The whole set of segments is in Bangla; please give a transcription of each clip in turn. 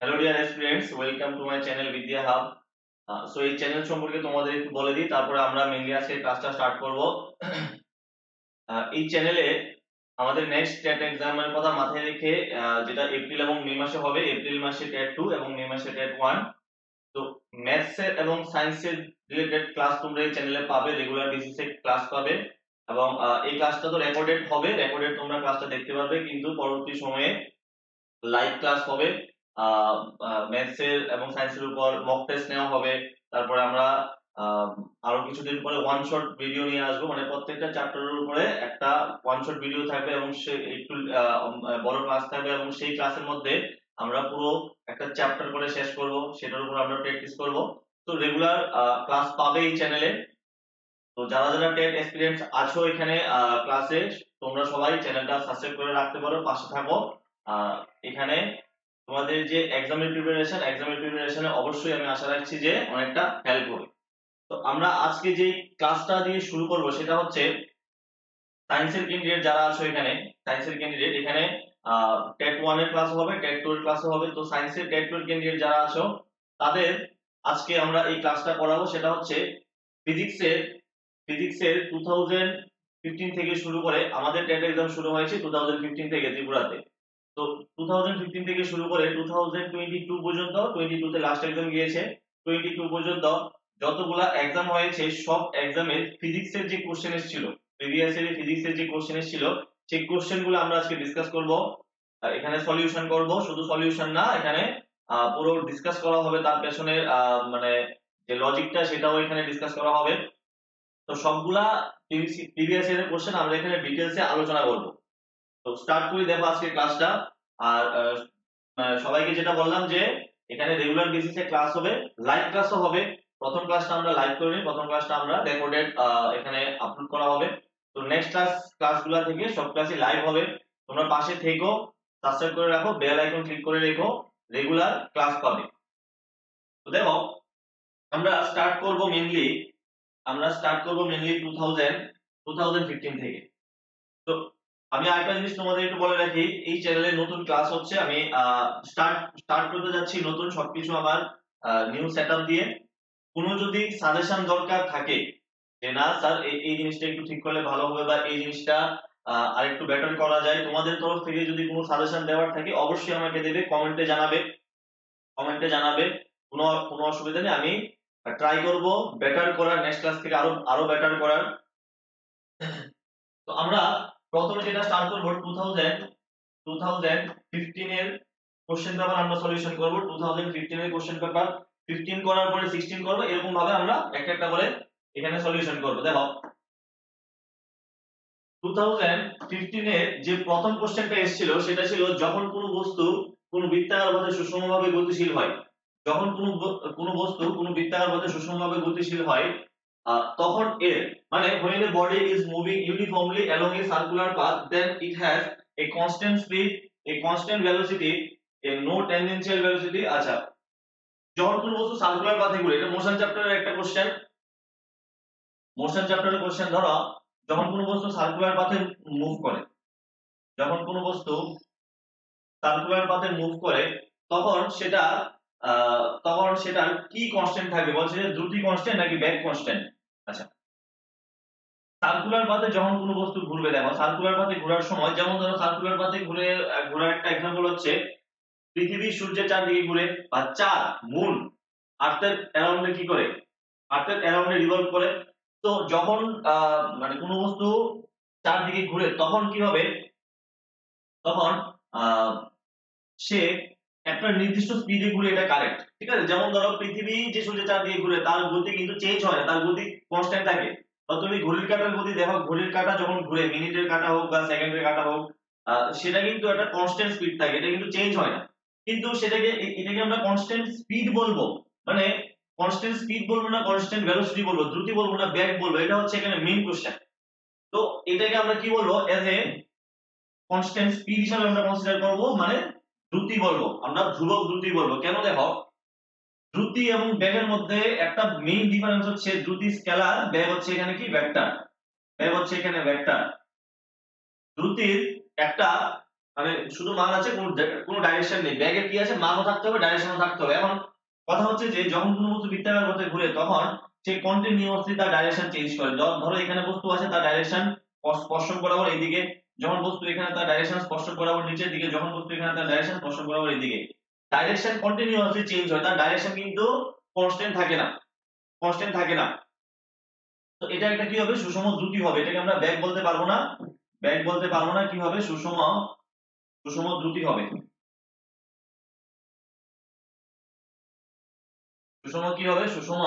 Hello dear students, welcome to my channel বিদ্যা হাব। সো এই চ্যানেল সম্পর্কে তোমাদের একটু বলে দিই, তারপরে আমরা মেইনলি আজকে ক্লাসটা স্টার্ট করব। এই চ্যানেলে আমাদের নেক্সট টেট এক্সামের কথা মাথায় রেখে যেটা এপ্রিল এবং মে মাসে হবে, এপ্রিল মাসে টেট 2 এবং মে মাসে টেট 1। তো ম্যাথস এর এবং সায়েন্সের রিলেটেড ক্লাস তোমরা এই চ্যানেলে পাবে, রেগুলার বেসিসে ক্লাস পাবে। এবং এই ক্লাসটা তো রেকর্ডেড হবে, রেকর্ডেড তোমরা ক্লাসটা দেখতে পারবে, কিন্তু পরবর্তী সময়ে লাইভ ক্লাস হবে। ম্যাথস এর এবং সায়েন্সের উপর মক টেস্ট নেওয়া হবে। তারপরে আমরা আরো কিছুদিন পরে ওয়ান শট ভিডিও নিয়ে আসবো, মানে প্রত্যেকটা চ্যাপ্টারের উপরে একটা ওয়ান শট ভিডিও থাকবে এবং সে একটু বড় ক্লাস থাকবে, এবং সেই ক্লাসের মধ্যে আমরা পুরো একটা চ্যাপ্টার করে শেষ করব, সেটার উপর আমরা প্র্যাকটিস করব। তো রেগুলার ক্লাস পাবে এই চ্যানেলে। তো যারা যারা টেট এক্সপিরিয়েন্স আছো এখানে ক্লাসে, তোমরা সবাই চ্যানেলটা সাবস্ক্রাইব করে রাখতে পারো, পাশে থাকো। এখানে তোমাদের যে এক্সামের প্রিপারেশনে অবশ্যই আমি আশা রাখছি যে অনেকটা হেল্প হবে। তো আমরা আজকে যে ক্লাসটা দিয়ে শুরু করব সেটা হচ্ছে সায়েন্সের ক্যান্ডিডেট যারা আছো এখানে, সায়েন্সের ক্যান্ডিডেট এখানে টেট 1 এর ক্লাস হবে, টেট 2 এর ক্লাস হবে। তো সায়েন্সের টেট 2 এর ক্যান্ডিডেট যারা আছো তাদের আজকে আমরা এই ক্লাসটা করাবো, সেটা হচ্ছে ফিজিক্সের 2015 থেকে শুরু করে, আমাদের টেট এক্সাম শুরু হয়েছে 2015 থেকে ত্রিপুরাতে। তো 2015 থেকে শুরু করে 2022 পর্যন্ত, 22 তে লাস্ট এক্সাম গিয়েছে, 22 পর্যন্ত যতগুলা এক্সাম হয়েছে সব এক্সামে ফিজিক্সের যে কোশ্চেন ছিল, প্রিভিয়াস ইয়ারে ফিজিক্সের যে কোশ্চেন ছিল, সেই কোশ্চেনগুলো আমরা আজকে ডিসকাস করব। আর এখানে সলিউশন করব, শুধু সলিউশন না, এখানে পুরো ডিসকাস করা হবে, তার পেছনে মানে যে লজিকটা সেটাও এখানে ডিসকাস করা হবে। তো সবগুলা প্রিভিয়াস ইয়ারের কোশ্চেন আমরা এখানে ডিটেইলসে আলোচনা করব। তো স্টার্ট করি, দেখো আজকে ক্লাসটা। আর সবাইকে যেটা বললাম যে এখানে রেগুলার বেসিসে ক্লাস হবে, লাইভ ক্লাসও হবে। প্রথম ক্লাসটা আমরা লাইভ করিনি, প্রথম ক্লাসটা আমরা রেকর্ডেড এখানে আপলোড করা হবে। তো নেক্সট ক্লাসগুলো থেকে সব ক্লাসই লাইভ হবে। তোমরা পাশে থেকো, সাবস্ক্রাইব করে রাখো, বেল আইকন ক্লিক করে রেখো, রেগুলার ক্লাস পাবে। তো দেখো আমরা স্টার্ট করব মেইনলি 2015 থেকে। তো আমি আরেকটা জিনিস তোমাদের একটু বলে রাখি, এই চ্যানেলে নতুন ক্লাস হচ্ছে, আমি স্টার্ট করতে যাচ্ছি নতুন সবকিছু আমার নিউ সেটআপ দিয়ে। কোনো যদি সাজেশন দরকার থাকে যে না স্যার এই জিনিসটা একটু ঠিক করলে ভালো হবে, বা এই জিনিসটা আরেকটু বেটার করা যায়, তোমাদের তরফ থেকে যদি কোনো সাজেশন দেওয়ার থাকে অবশ্যই আমাকে দেবে, কমেন্টে জানাবে। কোনো কোনো অসুবিধা নেই, আমি ট্রাই করব বেটার করার, নেক্সট ক্লাস থেকে আরো আরো বেটার করার। তো আমরা প্রথমে যেটা স্টার্ট করব 2015 এর কোশ্চেন পেপার আমরা সলিউশন করব। 2015 এর কোশ্চেন পেপার 15 করার পরে 16 করব, এরকম ভাবে আমরা একটা একটা করে এখানে সলিউশন করব। দেখো 2015 এর যে প্রথম কোশ্চেনটা এসেছিল সেটা ছিল, যখন কোনো বস্তু কোনো বৃত্তাকার পথে সুষমভাবে গতিশীল হয়, যখন কোনো বস্তু কোনো বৃত্তাকার পথে সুষমভাবে গতিশীল হয়, তখন এর মানে when a body is moving uniformly along a circular path, then it has a constant speed, a constant velocity, a no tangential velocity। আচ্ছা, যখন কোনো বস্তু সার্কুলার পাথে ঘুরে, এটা মোশন চ্যাপ্টারের একটা কোশ্চেন, ধরো যখন কোনো বস্তু সার্কুলার পাথে মুভ করে, যখন কোনো বস্তু সার্কুলার পাথে মুভ করে, তখন সেটা সেটার কি কনস্ট্যান্ট থাকবে, বলছে যে দ্রুতি কনস্ট্যান্ট নাকি ব্যাক কনস্ট্যান্ট। আচ্ছা, সার্কুলার পাথে যখন কোনো বস্তু ঘুরবে, দেখো সার্কুলার পাথে ঘোরার সময়, যেমন ধরো সার্কুলার পাথে ঘোরার একটা এক্সাম্পল হচ্ছে পৃথিবী সূর্যের চারদিকে ঘুরে, বা চাঁদ মুন আর্থের অ্যারাউন্ডে কি করে, আর্থের অ্যারাউন্ডে রিভলভ করে। তো যখন মানে কোনো বস্তু চারদিকে ঘুরে তখন কি হবে, তখন সে একটা নির্দিষ্ট স্পিডে ঘুরে, এটা কারেক্ট, ঠিক আছে। যেমন ধরো পৃথিবী যে সূর্যের চারদিকে ঘুরে, তার গতি কিন্তু চেঞ্জ হয় না, তার গতি কনস্ট্যান্ট থাকে। বা তুমি ঘড়ির কাঁটার গতি দেখো, ঘড়ির কাঁটা যখন ঘুরে, মিনিটের কাঁটা হোক বা সেকেন্ডের কাঁটা হোক, সেটা কিন্তু একটা কনস্ট্যান্ট স্পিড থাকে, এটা কিন্তু চেঞ্জ হয় না। কিন্তু এটাকে আমরা কনস্ট্যান্ট স্পিড বলবো, মানে কনস্ট্যান্ট স্পিড বলবো না, কনস্ট্যান্ট ভেলোসিটি বলবো, দ্রুতি বলবো না, ব্যাক বলবো, এটা হচ্ছে এখানে মেইন কোশ্চেন। তো এটাকে আমরা কি বলবো, এজ এ কনস্ট্যান্ট স্পিড হিসাবে আমরা কনসিডার করব, মানে দ্রুতি বলবো, আমরা ধ্রুবক দ্রুতি বলবো। কেন, দেখো দ্রুতি এবং বেগের মধ্যে একটা মেইন ডিফারেন্স হচ্ছে, দ্রুতি স্কেলার, বেগ হচ্ছে এখানে কি ভেক্টর, দ্রুতির একটা মানে শুধু মান আছে, কোনো ডাইরেকশন নেই। ব্যাগের কি আছে, মানও থাকতে হবে, ডাইরেকশনও থাকতে হবে। এখন কথা হচ্ছে যে যখন কোনো বস্তু বৃত্তাকার পথে ঘুরে তখন সে কন্টিনিউয়াসলি তার ডাইরেকশন চেঞ্জ করে। ধরো এখানে বস্তু আছে, তার ডাইরেকশন স্পর্শক বরাবর এইদিকে, যখন বস্তু এখানে তার ডাইরেকশন স্পর্শক বরাবর নিচের দিকে, যখন বস্তু এখানে তার ডাইরেকশন স্পর্শক বরাবর এইদিকে। ডাইরেকশন কন্টিনিউয়াসলি চেঞ্জ হয়, তার ডাইরেকশন কিন্তু কনস্ট্যান্ট থাকে না, কনস্ট্যান্ট থাকে না। তো এটা একটা কি হবে, সুষম দ্রুতি হবে। এটাকে আমরা ব্যাগ বলতে পারবো না, ব্যাগ বলতে পারবো না, কি হবে, সুষম, সুষম দ্রুতি হবে। সুষম কি হবে, সুষম,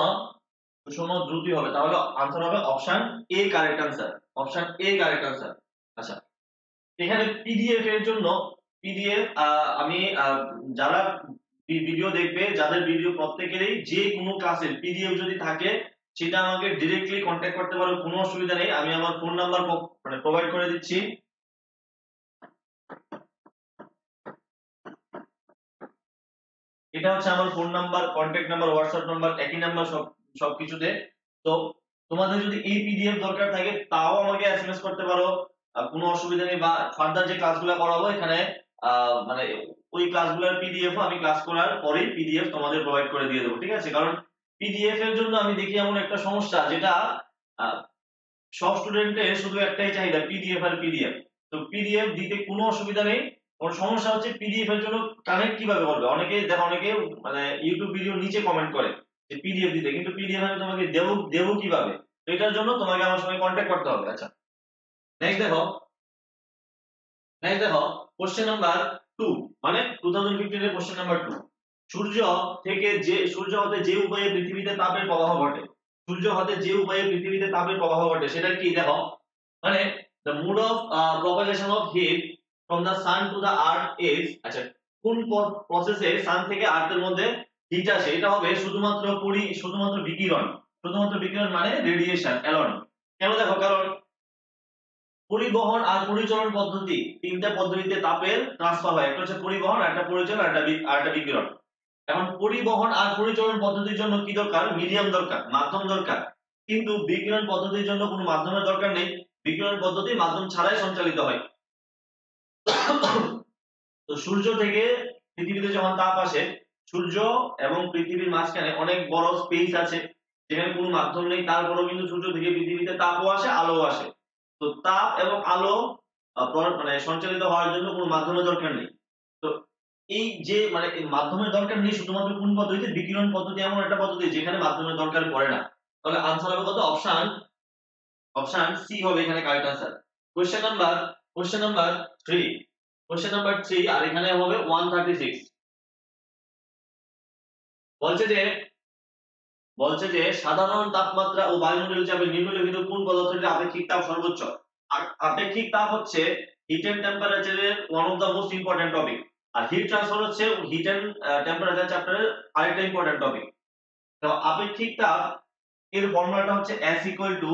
সুষম দ্রুতি হবে। তাহলে আনসার হবে option A correct answer, option A correct answer. আচ্ছা, এখানে পিডিএফ এর জন্য, পিডিএফ আমি যারা ভিডিও দেখবে, যাদের ভিডিও প্রত্যেকেরই যে কোনো ক্লাসের পিডিএফ যদি থাকে সেটা আমাকে ডিরেক্টলি কন্ট্যাক্ট করতে পারো, কোনো অসুবিধা নেই। আমি আমার ফোন নাম্বার মানে প্রোভাইড করে দিচ্ছি। এটা হচ্ছে আমার phone number, contact number, WhatsApp number, একই নাম্বার সবকিছুতে। তো তোমাদের যদি এই পিডিএফ দরকার থাকে তাও আমাকে এসএমএস করতে পারো, কোনো অসুবিধা নেই। বা ফার্দার যে ক্লাসগুলো করাবো এখানে মানে ওই ক্লাসগুলোর পিডিএফ আমি ক্লাস করার পরেই পিডিএফ তোমাদের প্রোভাইড করে দিয়ে দেবো, ঠিক আছে? কারণ পিডিএফ এর জন্য আমি দেখি এমন একটা সমস্যা, যেটা আহ, সব স্টুডেন্টের শুধু একটাই চাহিদা, পিডিএফ আর পিডিএফ। তো পিডিএফ দিতে কোনো অসুবিধা নেই। ওর সমস্যা হচ্ছে পিডিএফ এর জন্য কানেক্ট কিভাবে করবে। অনেকে দেখো, অনেকে মানে ইউটিউব ভিডিও নিচে কমেন্ট করে যে পিডিএফ দিতে, কিন্তু পিডিএফ আমি তোমাকে দেবো কিভাবে? তো এটার জন্য তোমাকে আমার সঙ্গে কন্ট্যাক্ট করতে হবে। আচ্ছা, নেক্সট দেখো, নেক্সট দেখো কোশ্চেন নাম্বার 2, মানে 2015 এর কোশ্চেন নাম্বার 2। সূর্য হতে যে উপায়ে পৃথিবীতে তাপের প্রবাহ ঘটে, সূর্য হতে যে উপায়ে পৃথিবীতে তাপের প্রবাহ ঘটে সেটা কি দেখো। মানে the mode of propagation of heat from the sun to the earth is, আচ্ছা, কোন প্রসেসে সান থেকে আর্থের মধ্যে হিট আসে, এটা হবে শুধুমাত্র বিকিরণ। শুধুমাত্র বিকিরণ মানে রেডিয়েশন অ্যালোন। কেন দেখো, কারণ পরিবহন আর পরিচলন পদ্ধতি, তিনটা পদ্ধতিতে তাপের ট্রান্সফার হয়। একটা হচ্ছে পরিবহন, একটা পরিচলন, একটা বিকিরণ। এখন পরিবহন আর পরিচলন পদ্ধতির জন্য কি দরকার, মিডিয়াম দরকার, মাধ্যম দরকার। কিন্তু বিকিরণ পদ্ধতির জন্য কোনো মাধ্যমের দরকার নেই, বিকিরণ পদ্ধতি মাধ্যম ছাড়াই সঞ্চালিত হয়। তো সূর্য থেকে পৃথিবীতে যখন তাপ আসে, সূর্য এবং পৃথিবীর মাঝখানে অনেক বড় স্পেস আছে যেখানে কোনো মাধ্যম নেই, তারপরেও কিন্তু সূর্য থেকে পৃথিবীতে তাপও আসে, আলোও আসে। তো তাপ এবং আলো মানে সঞ্চালিত হওয়ার জন্য কোনো মাধ্যমের দরকার নেই। তো এই যে মানে এই মাধ্যমের দরকার নেই শুধুমাত্র কোন পদ্ধতিতে, বিকিরণ পদ্ধতি এমন একটা পদ্ধতি যেখানে মাধ্যমের দরকার পড়ে না। তাহলে আনসার হবে কত, অপশন, অপশন সি হবে এখানে correct answer. Question number, question number 3, question number 3 আর এখানে হবে 136। বলছে যে, বলছে যে সাধারণ তাপমাত্রা ও বায়ুমণ্ডলীয় চাপে নিম্নলিখিত কোন পদার্থটির আপেক্ষিক তাপ সর্বোচ্চ। আর আপেক্ষিক তাপ হচ্ছে হিট এন্ড টেম্পারেচারের one of the most important topic. আর হিট ট্রান্সফার হচ্ছে হিট এন্ড টেম্পারেচার চ্যাপ্টারের আরেকটা ইম্পর্টেন্ট টপিক। তো আপেক্ষিক তাপ এর ফর্মুলাটা হচ্ছে S equal to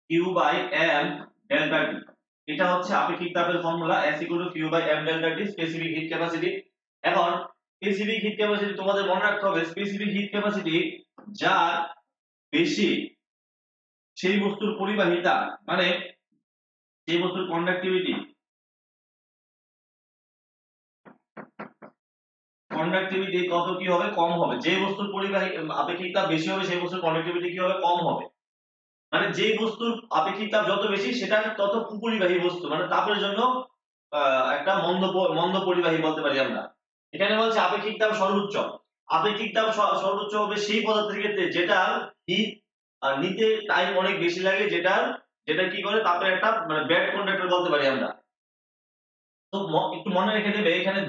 Q by M delta T। এটা হচ্ছে আপেক্ষিক তাপের ফর্মুলা, S equal to Q by M delta T, specific heat capacity. এখন স্পেসিফিক হিট ক্যাপাসিটি তোমাদের মনে রাখতে হবে, স্পেসিফিক হিট ক্যাপাসিটি যার বেশি সেই বস্তুর পরিবাহিতা, মানে সেই বস্তুর কন্ডাক্টিভিটি, কন্ডাক্টিভিটি কত কি হবে, কম হবে। যে বস্তুর পরিবাহী আপেক্ষিক তাপ বেশি হবে সেই বস্তুর কন্ডাক্টিভিটি কি হবে, কম হবে। মানে যে বস্তুর আপেক্ষিক তাপ যত বেশি সেটা তত কুপরিবাহী বস্তু, মানে তাপের জন্য একটা মন্দ পরিবাহী বলতে পারি আমরা। এখানে বলছে আপেক্ষিক তাপ সর্বোচ্চ, আপেক্ষিক তাপ সর্বোচ্চ হবে সেই পদার্থের ক্ষেত্রে যেটার হিট নিতে টাইম অনেক বেশি লাগে, যেটা কি করে তাপের একটা মানে ব্যাড কন্ডাক্টর বলতে পারি আমরা। তো একটু মনে রেখে দেবে, এখানে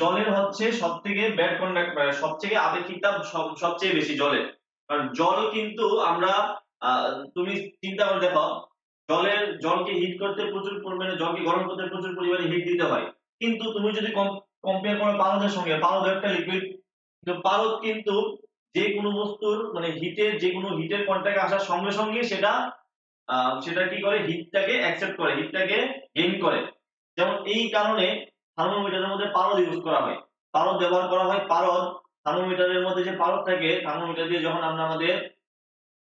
জলের হচ্ছে সবথেকে ব্যাড কন্ডাক্টর, সবথেকে আপেক্ষিক তাপ সবচেয়ে বেশি জলের। কারণ জল কিন্তু আমরা তুমি চিন্তা করে দেখো, জলকে হিট করতে প্রচুর পরিমাণে, জলকে গরম করতে প্রচুর পরিমাণে হিট দিতে হয়। কিন্তু তুমি যদি কম্পেয়ার করো পারদের সঙ্গে, পারদ একটা লিকুইড, কিন্তু পারদ কিন্তু যে কোনো বস্তুর মানে যে কোনো হিটের কন্ট্যাক্টে আসার সঙ্গে সঙ্গে সেটা কি করে, হিটটাকে অ্যাকসেপ্ট করে, হিটটাকে গেইন করে। যেমন এই কারণে থার্মোমিটারের মধ্যে পারদ ইউজ করা হয়, পারদ ব্যবহার করা হয়। পারদ, থার্মোমিটারের মধ্যে যে পারদ থাকে, থার্মোমিটার দিয়ে যখন আমরা আমাদের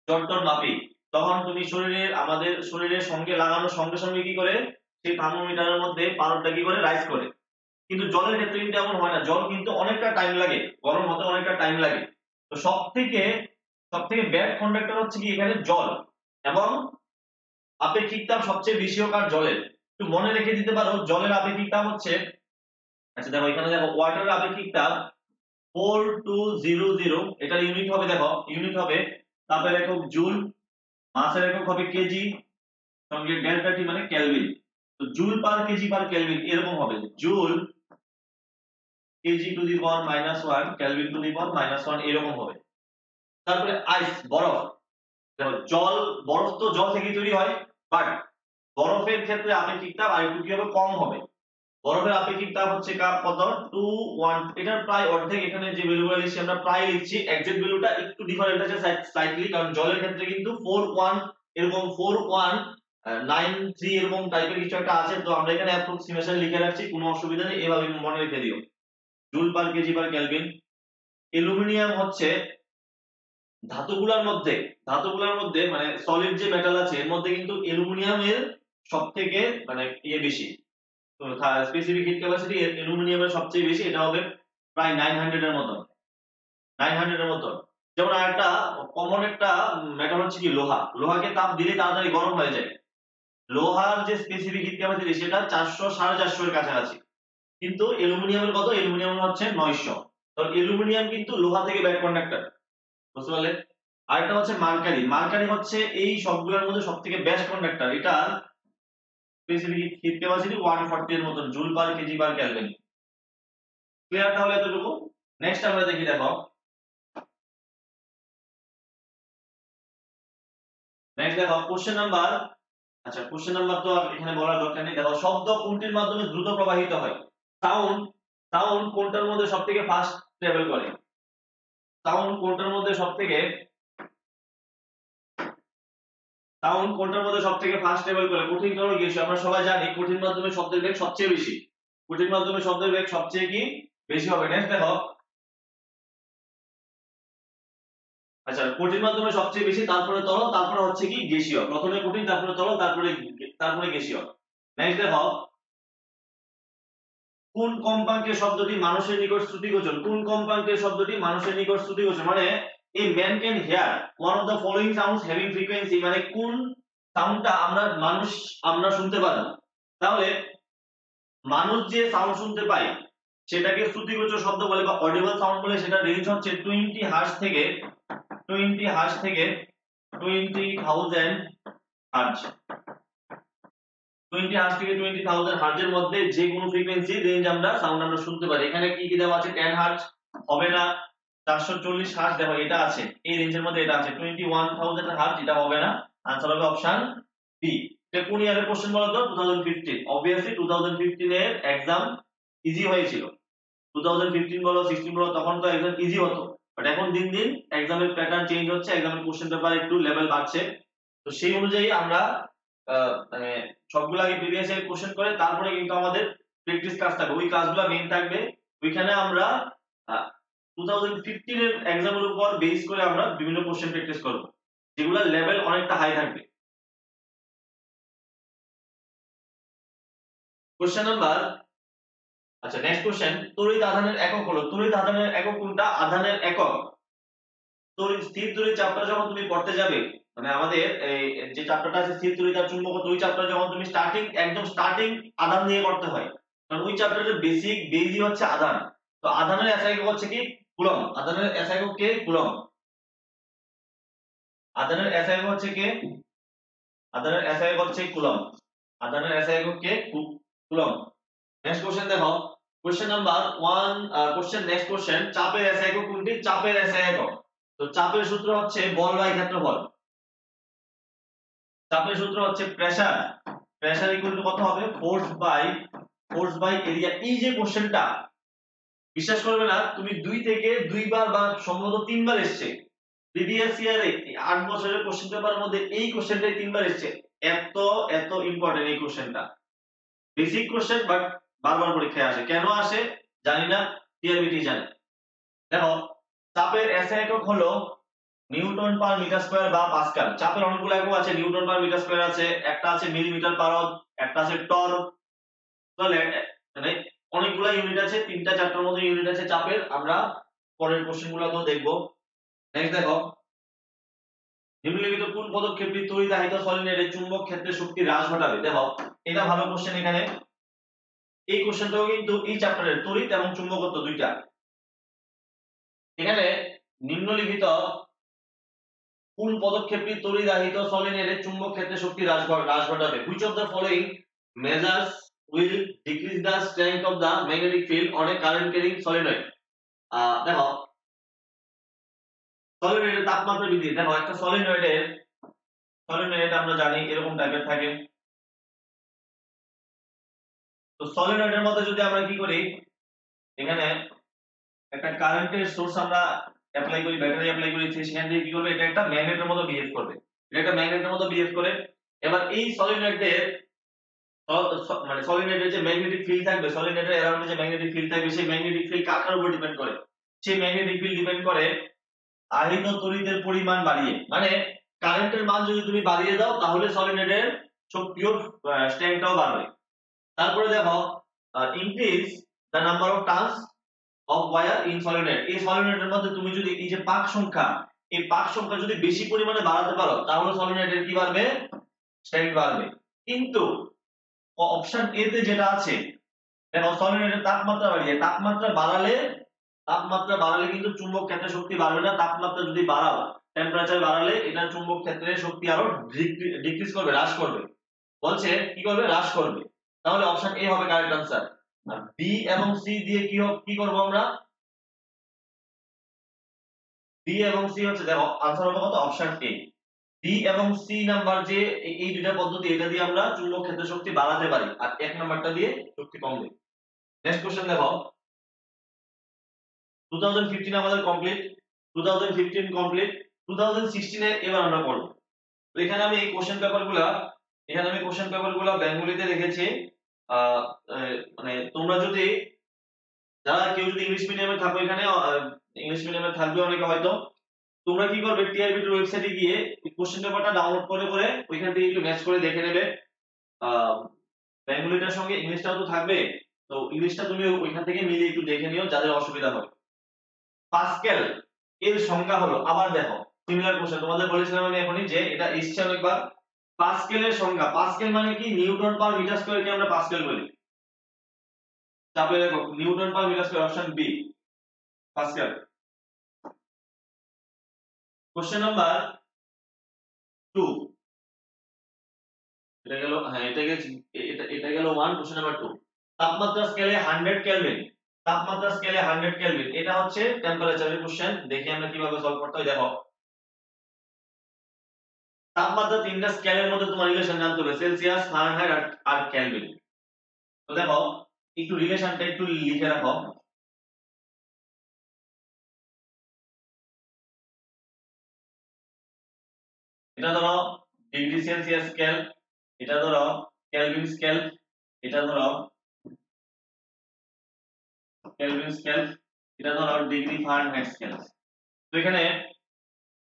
জ্বর টর মাপি, তখন তুমি আমাদের শরীরের সঙ্গে লাগানোর সঙ্গে সঙ্গে কি করে সেই থার্মোমিটারের মধ্যে পারদটা কি করে রাইজ করে। কিন্তু জলের ক্ষেত্রে কিন্তু এমন হয় না, জল কিন্তু অনেকটা টাইম লাগে, গরম হতে অনেকটা টাইম লাগে। তো সবথেকে ব্যাড কন্ডাক্টর হচ্ছে কি এখানে জল, এবং আপেক্ষিক তাপ সবচেয়ে বেশি হোক আর জলের। একটু মনে রেখে দিতে পারো জলের আপেক্ষিক তাপ হচ্ছে, আচ্ছা দেখো এখানে দেখো ওয়াটারের আপেক্ষিক তাপ 4200, এটার ইউনিট হবে, দেখো ইউনিট হবে তাপের একক জুল, মাসের একক হবে কেজি, সঙ্গে ডেল্টা টি মানে কেলভিন। তো joule per KG per kelvin এরকম হবে, joule kg to the power -1 kelvin to the power -1 এরকম হবে। তারপরে আইস, বরফ, দেখো জল, বরফ তো জল থেকে তৈরি হয়, বাট বরফের ক্ষেত্রে আপেক্ষিক তাপ আরেকটু কি হবে, কম হবে। বরফের আপেক্ষিক তাপ হচ্ছে কত, 21, এটার প্রায় অর্ধেক, এখানে যে ভ্যালুগুলো লিখছি আমরা প্রায় লিখছি, এক্সাক্ট ভ্যালুটা একটু ডিফারেন্ট আছে স্লাইটলি, কারণ জলের ক্ষেত্রে কিন্তু 41 এরকম 4193 এরকম টাইপের কিছু একটা আছে, তো আমরা এখানে অ্যাপ্রক্সিমেশন লিখে রাখছি, কোনো অসুবিধা নেই, এভাবে মনে রেখে দিও। Joule per KG per kelvin. Aluminium হচ্ছে ধাতুগুলোর মধ্যে মানে সলিড যে মেটাল আছে এর মধ্যে কিন্তু অ্যালুমিনিয়ামের সবথেকে মানে বেশি, তো স্পেসিফিক হিট ক্যাপাসিটি অ্যালুমিনিয়ামের সবচেয়ে বেশি, এটা হবে প্রায় 900 এর মতো, 900 এর মতো। যেমন আরেকটা কমন একটা মেটাল হচ্ছে কি লোহা, লোহাকে তাপ দিলে তাড়াতাড়ি গরম হয়ে যায়। লোহার যে স্পেসিফিক হিট ক্যাপাসিটি সেটা 400 450 এর কাছাকাছি, কিন্তু অ্যালুমিনিয়ামের কত, অ্যালুমিনিয়াম হচ্ছে 900। তো অ্যালুমিনিয়াম কিন্তু লোহা থেকে ব্যাড কন্ডাক্টর, বুঝতে পারলে। আরেকটা হচ্ছে মার্কারি, মার্কারি হচ্ছে এই সবগুলোর মধ্যে সবথেকে বেস্ট কন্ডাক্টর, এটা স্পেসিফিক হিট ক্যাপাসিটি 140 এর মতন joule per KG per kelvin. Clear তাহলে এতটুকু। নেক্সট আমরা দেখি, দেখো নেক্সট দেখো কোশ্চেন নাম্বার, আচ্ছা কোশ্চেন নাম্বার তো আর এখানে বলার দরকার নেই। দেখো শব্দ কোনটির মাধ্যমে দ্রুত প্রবাহিত হয়, সাউন্ড, সাউন্ড কোনটার মধ্যে সবথেকে ফাস্ট ট্রাভেল করে, সাউন্ড কোনটার মধ্যে সবথেকে, সাউন্ড কোনটার মধ্যে সবথেকে ফাস্ট ট্রাভেল করে, কঠিন তরল গ্যাসীয়। আমরা সবাই জানি কঠিন মাধ্যমে শব্দের বেগ সবচেয়ে বেশি, কঠিন মাধ্যমে শব্দের বেগ সবচেয়ে কি বেশি হবে। নেক্সট দেখো, আচ্ছা কঠিন মাধ্যমে সবচেয়ে বেশি, তারপরে তরল, তারপরে হচ্ছে কি গ্যাসীয়, প্রথমে কঠিন তারপরে তরল তারপরে গ্যাসীয়। নেক্সট দেখো, কোন কম্পাঙ্কের শব্দটি মানুষের নিকট শ্রুতিগোচর, কোন কম্পাঙ্কের শব্দটি মানুষের নিকট শ্রুতিগোচর, মানে এই man can here one of the following sounds having frequency, মানে কোন সাউন্ডটা আমরা শুনতে পারবো। তাহলে মানুষ যে সাউন্ড শুনতে পায় সেটাকে শ্রুতিগোচর শব্দ বলে বা অডিবল সাউন্ড বলে, সেটা রেঞ্জ হচ্ছে 20 হার্জ থেকে 20,000 হার্জ, 20 হার্জ থেকে 20,000 হার্জের মধ্যে যে কোনো ফ্রিকোয়েন্সি রেঞ্জ সাউন্ড আমরা শুনতে পারি। এখানে কি কি দেওয়া আছে, 10 হার্জ হবে না, 440 হার্জ দেখো এটা আছে, এই রেঞ্জের মধ্যে এটা আছে, 21,000 হার্জ এটা হবে না, आंसर হবে অপশন বি। এটা কোন ইয়ারের কোশ্চেন বলো তো, 2015। অবভিয়াসলি 2015 এর एग्जाम ইজি হয়েছিল, 2015 বলো 16 বলো তখন তো एग्जाम ইজি হতো, বাট এখন দিন দিন एग्जाम এর প্যাটার্ন চেঞ্জ হচ্ছে, एग्जाम এর কোশ্চেন পেপার একটু লেভেল বাড়ছে, তো সেই অনুযায়ী আমরা মানে সবগুলো আগে প্রিভিয়াস ইয়ার কোশ্চেন করে তারপরে কিন্তু আমাদের প্র্যাকটিস ক্লাস থাকবে, ওই ক্লাসগুলো মেইন থাকবে, ওইখানে আমরা 2015 এর एग्जाम এর উপর বেস করে আমরা বিভিন্ন কোশ্চেন প্র্যাকটিস করব, যেগুলো লেভেল অনেকটা হাই থাকবে। কোশ্চেন নাম্বার, আচ্ছা নেক্সট কোশ্চেন, তড়িৎ আধানের একক হলো, তড়িৎ আধানের একক কোনটা, আধানের একক, তড়িৎ স্থির তড়িৎ চ্যাপ্টার যখন তুমি পড়তে যাবে, মানে আমাদের এই যে চ্যাপ্টারটা আছে স্থির তড়িৎ আর চুম্বকত্ব, ওই চ্যাপ্টার যখন তুমি একদম স্টার্টিং আধান নিয়ে করতে হয়, কারণ ওই চ্যাপ্টারের বেসই হচ্ছে আধান। তো আধানের এসআই একক হচ্ছে কি কুলম্ব, আধানের এসআই একক কে কুলম্ব, আধানের এসআই একক হচ্ছে কে, আধানের এসআই একক হচ্ছে কুলম্ব, আধানের এসআই একক কে কুলম্ব। নেক্সট কোশ্চেন দেখো, question number 1, question next question, চাপের এসআই একক কোনটি, চাপের এসআই একক, তো চাপের সূত্র হচ্ছে বল বাই ক্ষেত্রফল, চাপের সূত্র হচ্ছে প্রেসার, প্রেসার ইকুয়াল টু কত হবে, ফোর্স বাই এরিয়া। এই যে কোশ্চেনটা বিশ্বাস করবে না, তুমি 2 থেকে 2 বার বা সম্ভবত 3 বার এসেছে প্রিভিয়াস ইয়ারে, 8 বছরের কোশ্চেন পেপারের মধ্যে এই কোশ্চেনটাই 3 বার এসেছে, এত এত ইম্পর্টেন্ট এই কোশ্চেনটা, বেসিক কোশ্চেন বাট বারবার পরীক্ষায় আসে, কেন আসে জানি না, টিআরবিটি জানে। দেখো চাপের এসআই একক হলো নিউটন পার মিটার স্কয়ার বা পাস্কাল। চাপের অনেকগুলো একক আছে, নিউটন পার মিটার স্কয়ার আছে, একটা আছে মিলিমিটার পার, একটা আছে টর, তাহলে মানে অনেকগুলো ইউনিট আছে, তিনটা চারটার মতো ইউনিট আছে চাপের। আমরা পরের কোশ্চেনগুলো তো দেখবো। নেক্সট দেখো, নিম্নলিখিত কোন পদক্ষেপটি তড়িৎ সলিনয়েডের চুম্বক ক্ষেত্রে শক্তি হ্রাস ঘটাবে? দেখো এটা ভালো কোশ্চেন। এখানে এই কোশ্চেনটাও কিন্তু এই চ্যাপ্টারের তড়িৎ এবং চুম্বকত্ব দুইটা। এখানে নিম্নলিখিত কোন পদক্ষেপটি তড়িৎ সলিনয়েডের চুম্বক ক্ষেত্রে শক্তি হ্রাস ঘটাবে? Which of the following measures will decrease the strength of the magnetic field on a current carrying solenoid? দেখো সলিনয়েডের তাপমাত্রা বৃদ্ধি। দেখো একটা সলিনয়েড আমরা জানি এরকম টাইপের থাকে। তো সলিনয়েডের মধ্যে যদি আমরা কি করি, এখানে একটা কারেন্টের সোর্স আমরা অ্যাপ্লাই করি, ব্যাটারি অ্যাপ্লাই করি, সেখান থেকে কি করবে, এটা একটা ম্যাগনেটের মতো বিহেভ করবে। এটা একটা ম্যাগনেটের মতো বিহেভ করে। এবার এই সলিনয়েডের মানে সলিনয়েডের যে ম্যাগনেটিক ফিল্ড থাকবে, সলিনয়েডের অ্যারাউন্ডে যে ম্যাগনেটিক ফিল্ড থাকবে, সেই ম্যাগনেটিক ফিল্ড কার উপর ডিপেন্ড করে? সেই ম্যাগনেটিক ফিল্ড ডিপেন্ড করে আহিত তড়িতের পরিমাণ বাড়িয়ে। মানে কারেন্টের মান যদি তুমি বাড়িয়ে দাও তাহলে সলিনয়েডের শক্তিও স্ট্রেংথটাও বাড়বে। তারপরে দেখো increase the number of turns of wire in solenoid. এই সলিনয়েডের মধ্যে তুমি যদি এই যে পাক সংখ্যা, এই পাক সংখ্যা যদি বেশি পরিমাণে বাড়াতে পারো তাহলে সলিনয়েডের কি বাড়বে? স্ট্রেংথ বাড়বে। কিন্তু অপশন এ তে যেটা আছে, দেখো সলিনয়েডের তাপমাত্রা বাড়ালে কিন্তু চুম্বক ক্ষেত্রে শক্তি বাড়বে না। তাপমাত্রা যদি বাড়াও, টেম্পারেচার বাড়ালে এটা চুম্বক ক্ষেত্রে শক্তি আরো ডিক্রিজ করবে, হ্রাস করবে। বলছে কি করবে? হ্রাস করবে। তাহলে অপশন এ হবে কারেক্ট आंसर। আর বি এবং সি দিয়ে কি করব আমরা? বি এবং সি হচ্ছে, দেখো आंसर হবে কত? Option A. বি এবং সি নাম্বার যে এই দুইটা পদ্ধতি, এটা দিয়ে আমরা চুম্বক ক্ষেত্র শক্তি বাড়াতে পারি, আর এক নাম্বারটা দিয়ে শক্তি কমবে। নেক্সট কোশ্চেন দেখো, 2015 আমাদের কমপ্লিট, 2015 কমপ্লিট, 2016 এ এবার আমরা পড়ব। তো এখানে আমি কোশ্চেন পেপারগুলো বেঙ্গলিতে রেখেছি। আহ, মানে তোমরা যদি, যারা কেউ যদি ইংলিশ মিডিয়ামে থাকো, এখানে ইংলিশ মিডিয়ামে থাকবে অনেকে হয়তো, তোমরা কি করবে, টিআরবি এর ওয়েবসাইটে গিয়ে কোশ্চেন পেপারটা ডাউনলোড করে ওইখান থেকে একটু ম্যাচ করে দেখে নেবে। বেঙ্গলিটার সঙ্গে ইংলিশটাও তো থাকবে, তো ইংলিশটা তুমি ওইখান থেকে মিলিয়ে একটু দেখে নিও যাদের অসুবিধা হয়। পাস্কেল এর সংজ্ঞা হলো, আবার দেখো সিমিলার কোশ্চেন তোমাদের বলেছিলাম আমি এখনই যে এটা এসছে অনেকবার। পাস্কেলের সংজ্ঞা, পাস্কেল মানে কি? নিউটন পার মিটার স্কয়ারকে আমরা পাস্কেল বলি। চাপের একক newton per metre square, option B pascal. Question number 2, এটা গেল, হ্যাঁ এটা গেল 1। কোশ্চেন নাম্বার 2, তাপমাত্রা স্কেলে 100 কেলভিন, তাপমাত্রা স্কেলে 100 কেলভিন, এটা হচ্ছে টেম্পারেচারের কোশ্চেন। দেখি আমরা কিভাবে সলভ করতে হয়। দেখো তাপমাত্রা তিনটা স্কেলের মধ্যে তোমার রিলেশন জানতে হবে, সেলসিয়াস, ফারেনহাইট আর কেলভিন। তো দেখো একটু রিলেশনটা একটু লিখে রাখো। এটা ধরো ডিগ্রি সেলসিয়াস স্কেল, এটা ধরো কেলভিন স্কেল, এটা ধরো কেলভিন স্কেল, এটা ধরো ডিগ্রি ফারেনহাইট স্কেল। তো এখানে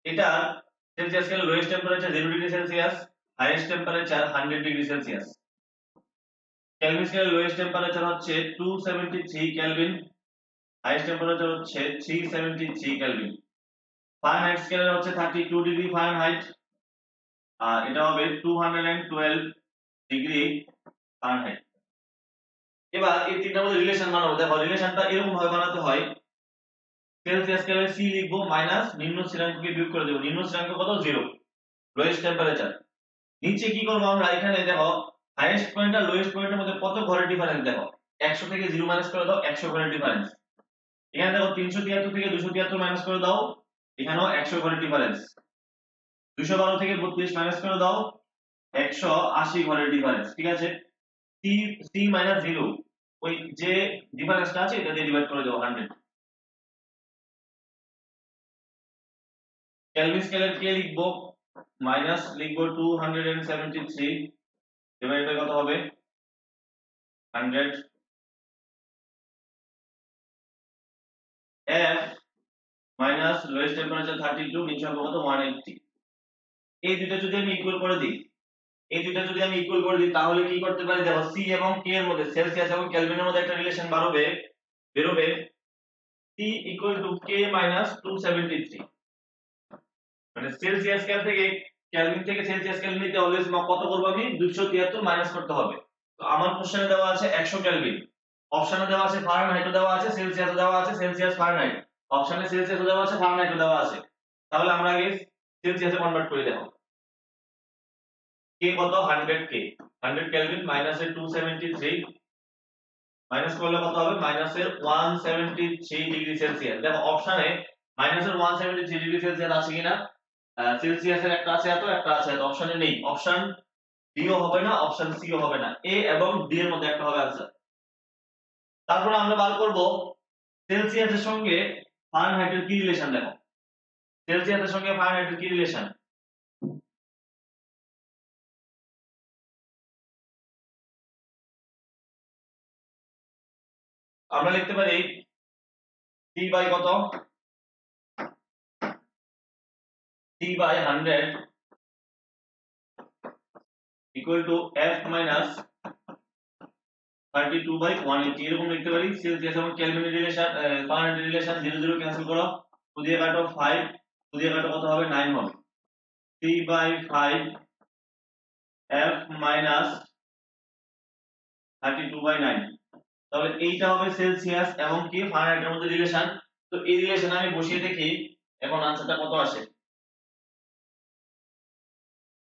এটা Celsius scale lowest temperature 0 degree Celsius, highest temperature 100 degree Celsius. Kelvin স্কেলের লোয়েস্ট টেম্পারেচার হচ্ছে 273 কেলভিন, হাইয়েস্ট টেম্পারেচার হচ্ছে 373 কেলভিন। ফারেনহাইট স্কেলের হচ্ছে 32 ডিগ্রি ফারেনহাইট, আর এটা হবে 212 ডিগ্রি ফারেনহাইট। এবার এই তিনটার মধ্যে রিলেশন বানাবো। দেখো রিলেশনটা এরকম ভাবে বানাতে হয়, সেলসিয়াস স্কেলে সি লিখবো মাইনাস নিম্ন স্থিরাঙ্ককে বিয়োগ করে দেব। নিম্ন স্থিরাঙ্ক কত? 0, লোয়েস্ট টেম্পারেচার। নিচে কি করব আমরা, এখানে দেখো হাইয়েস্ট পয়েন্ট আর লোয়েস্ট পয়েন্টের মধ্যে কত ঘরের ডিফারেন্স, দেখো 100 থেকে 0 মাইনাস করে দাও, 100 ঘরের ডিফারেন্স। এখানে দেখো 373 থেকে 273 মাইনাস করে দাও, এখানেও 100 ঘরের ডিফারেন্স। 212 থেকে 32 মাইনাস করে দাও, 180 ঘরের ডিফারেন্স। ঠিক আছে, সি সি মাইনাস 0, ওই যে ডিফারেন্সটা আছে এটা দিয়ে ডিভাইড করে দেবো 100। কেলভিন স্কেলের কে লিখবো, মাইনাস লিখবো 273 ডিভাইড বাই কত হবে 100। এফ মাইনাস লোয়েস্ট টেম্পারেচার 32 নিচে হবে কত 180। এই দুটো যদি আমি ইকুয়াল করে দিই, তাহলে কি করতে পারি দেখো, সি এবং কে এর মধ্যে সেলসিয়াস এবং কেলভিনের মধ্যে একটা রিলেশন বেরোবে C equal to K minus 273। মানে সেলসিয়াস স্কেল থেকে কেলভিন থেকে সেলসিয়াস স্কেল নিতে অলওয়েজ কত করব আমি 273 মাইনাস করতে হবে। তো আমার কোশ্চেনে দেওয়া আছে 100 কেলভিন, অপশনে দেওয়া আছে ফারেনহাইটও দেওয়া আছে, সেলসিয়াসও দেওয়া আছে, সেলসিয়াস ফারেনহাইট, অপশনে সেলসিয়াসও দেওয়া আছে, ফারেনহাইটও দেওয়া আছে। তাহলে আমরা আগে সেলসিয়াসে কনভার্ট করে দেখো। কে কত 100 কে 100 কেলভিন মাইনাস এর 273 মাইনাস করলে কত হবে মাইনাসের 173 ডিগ্রি সেলসিয়াস। দেখো অপশনে মাইনাসের 173 ডিগ্রি সেলসিয়াস আছে কিনা, সেলসিয়াসের একটা আছে এত, একটা আছে এত, অপশনে নেই। অপশন ডি ও হবে না, অপশন সি ও হবে না, এ এবং ডি এর মধ্যে একটা হবে आंसर। তারপর আমরা বার করব সেলসিয়াসের সঙ্গে ফারেনহাইটের কি রিলেশন। দেখো সেলসিয়াসের সঙ্গে ফারেনহাইটের কি রিলেশন, আমরা লিখতে পারি টি বাই কত, T by 100 equal to F minus 32 by 180 এরকম লিখতে পারি। সেলসিয়াস এবং কেলভিনের রিলেশন, ফারেনহাইটের রিলেশন 0 0 ক্যান্সেল করো, 2 দিয়ে কাটো 5, 2 দিয়ে কাটো কত হবে 9 হবে। 3 বাই 5 এফ মাইনাস 32 বাই 9। তাহলে এইটা হবে সেলসিয়াস এবং কি ফারেনহাইটের মধ্যে রিলেশন। তো এই রিলেশন আমি বসিয়ে দেখি এখন आंसरটা কত আসে।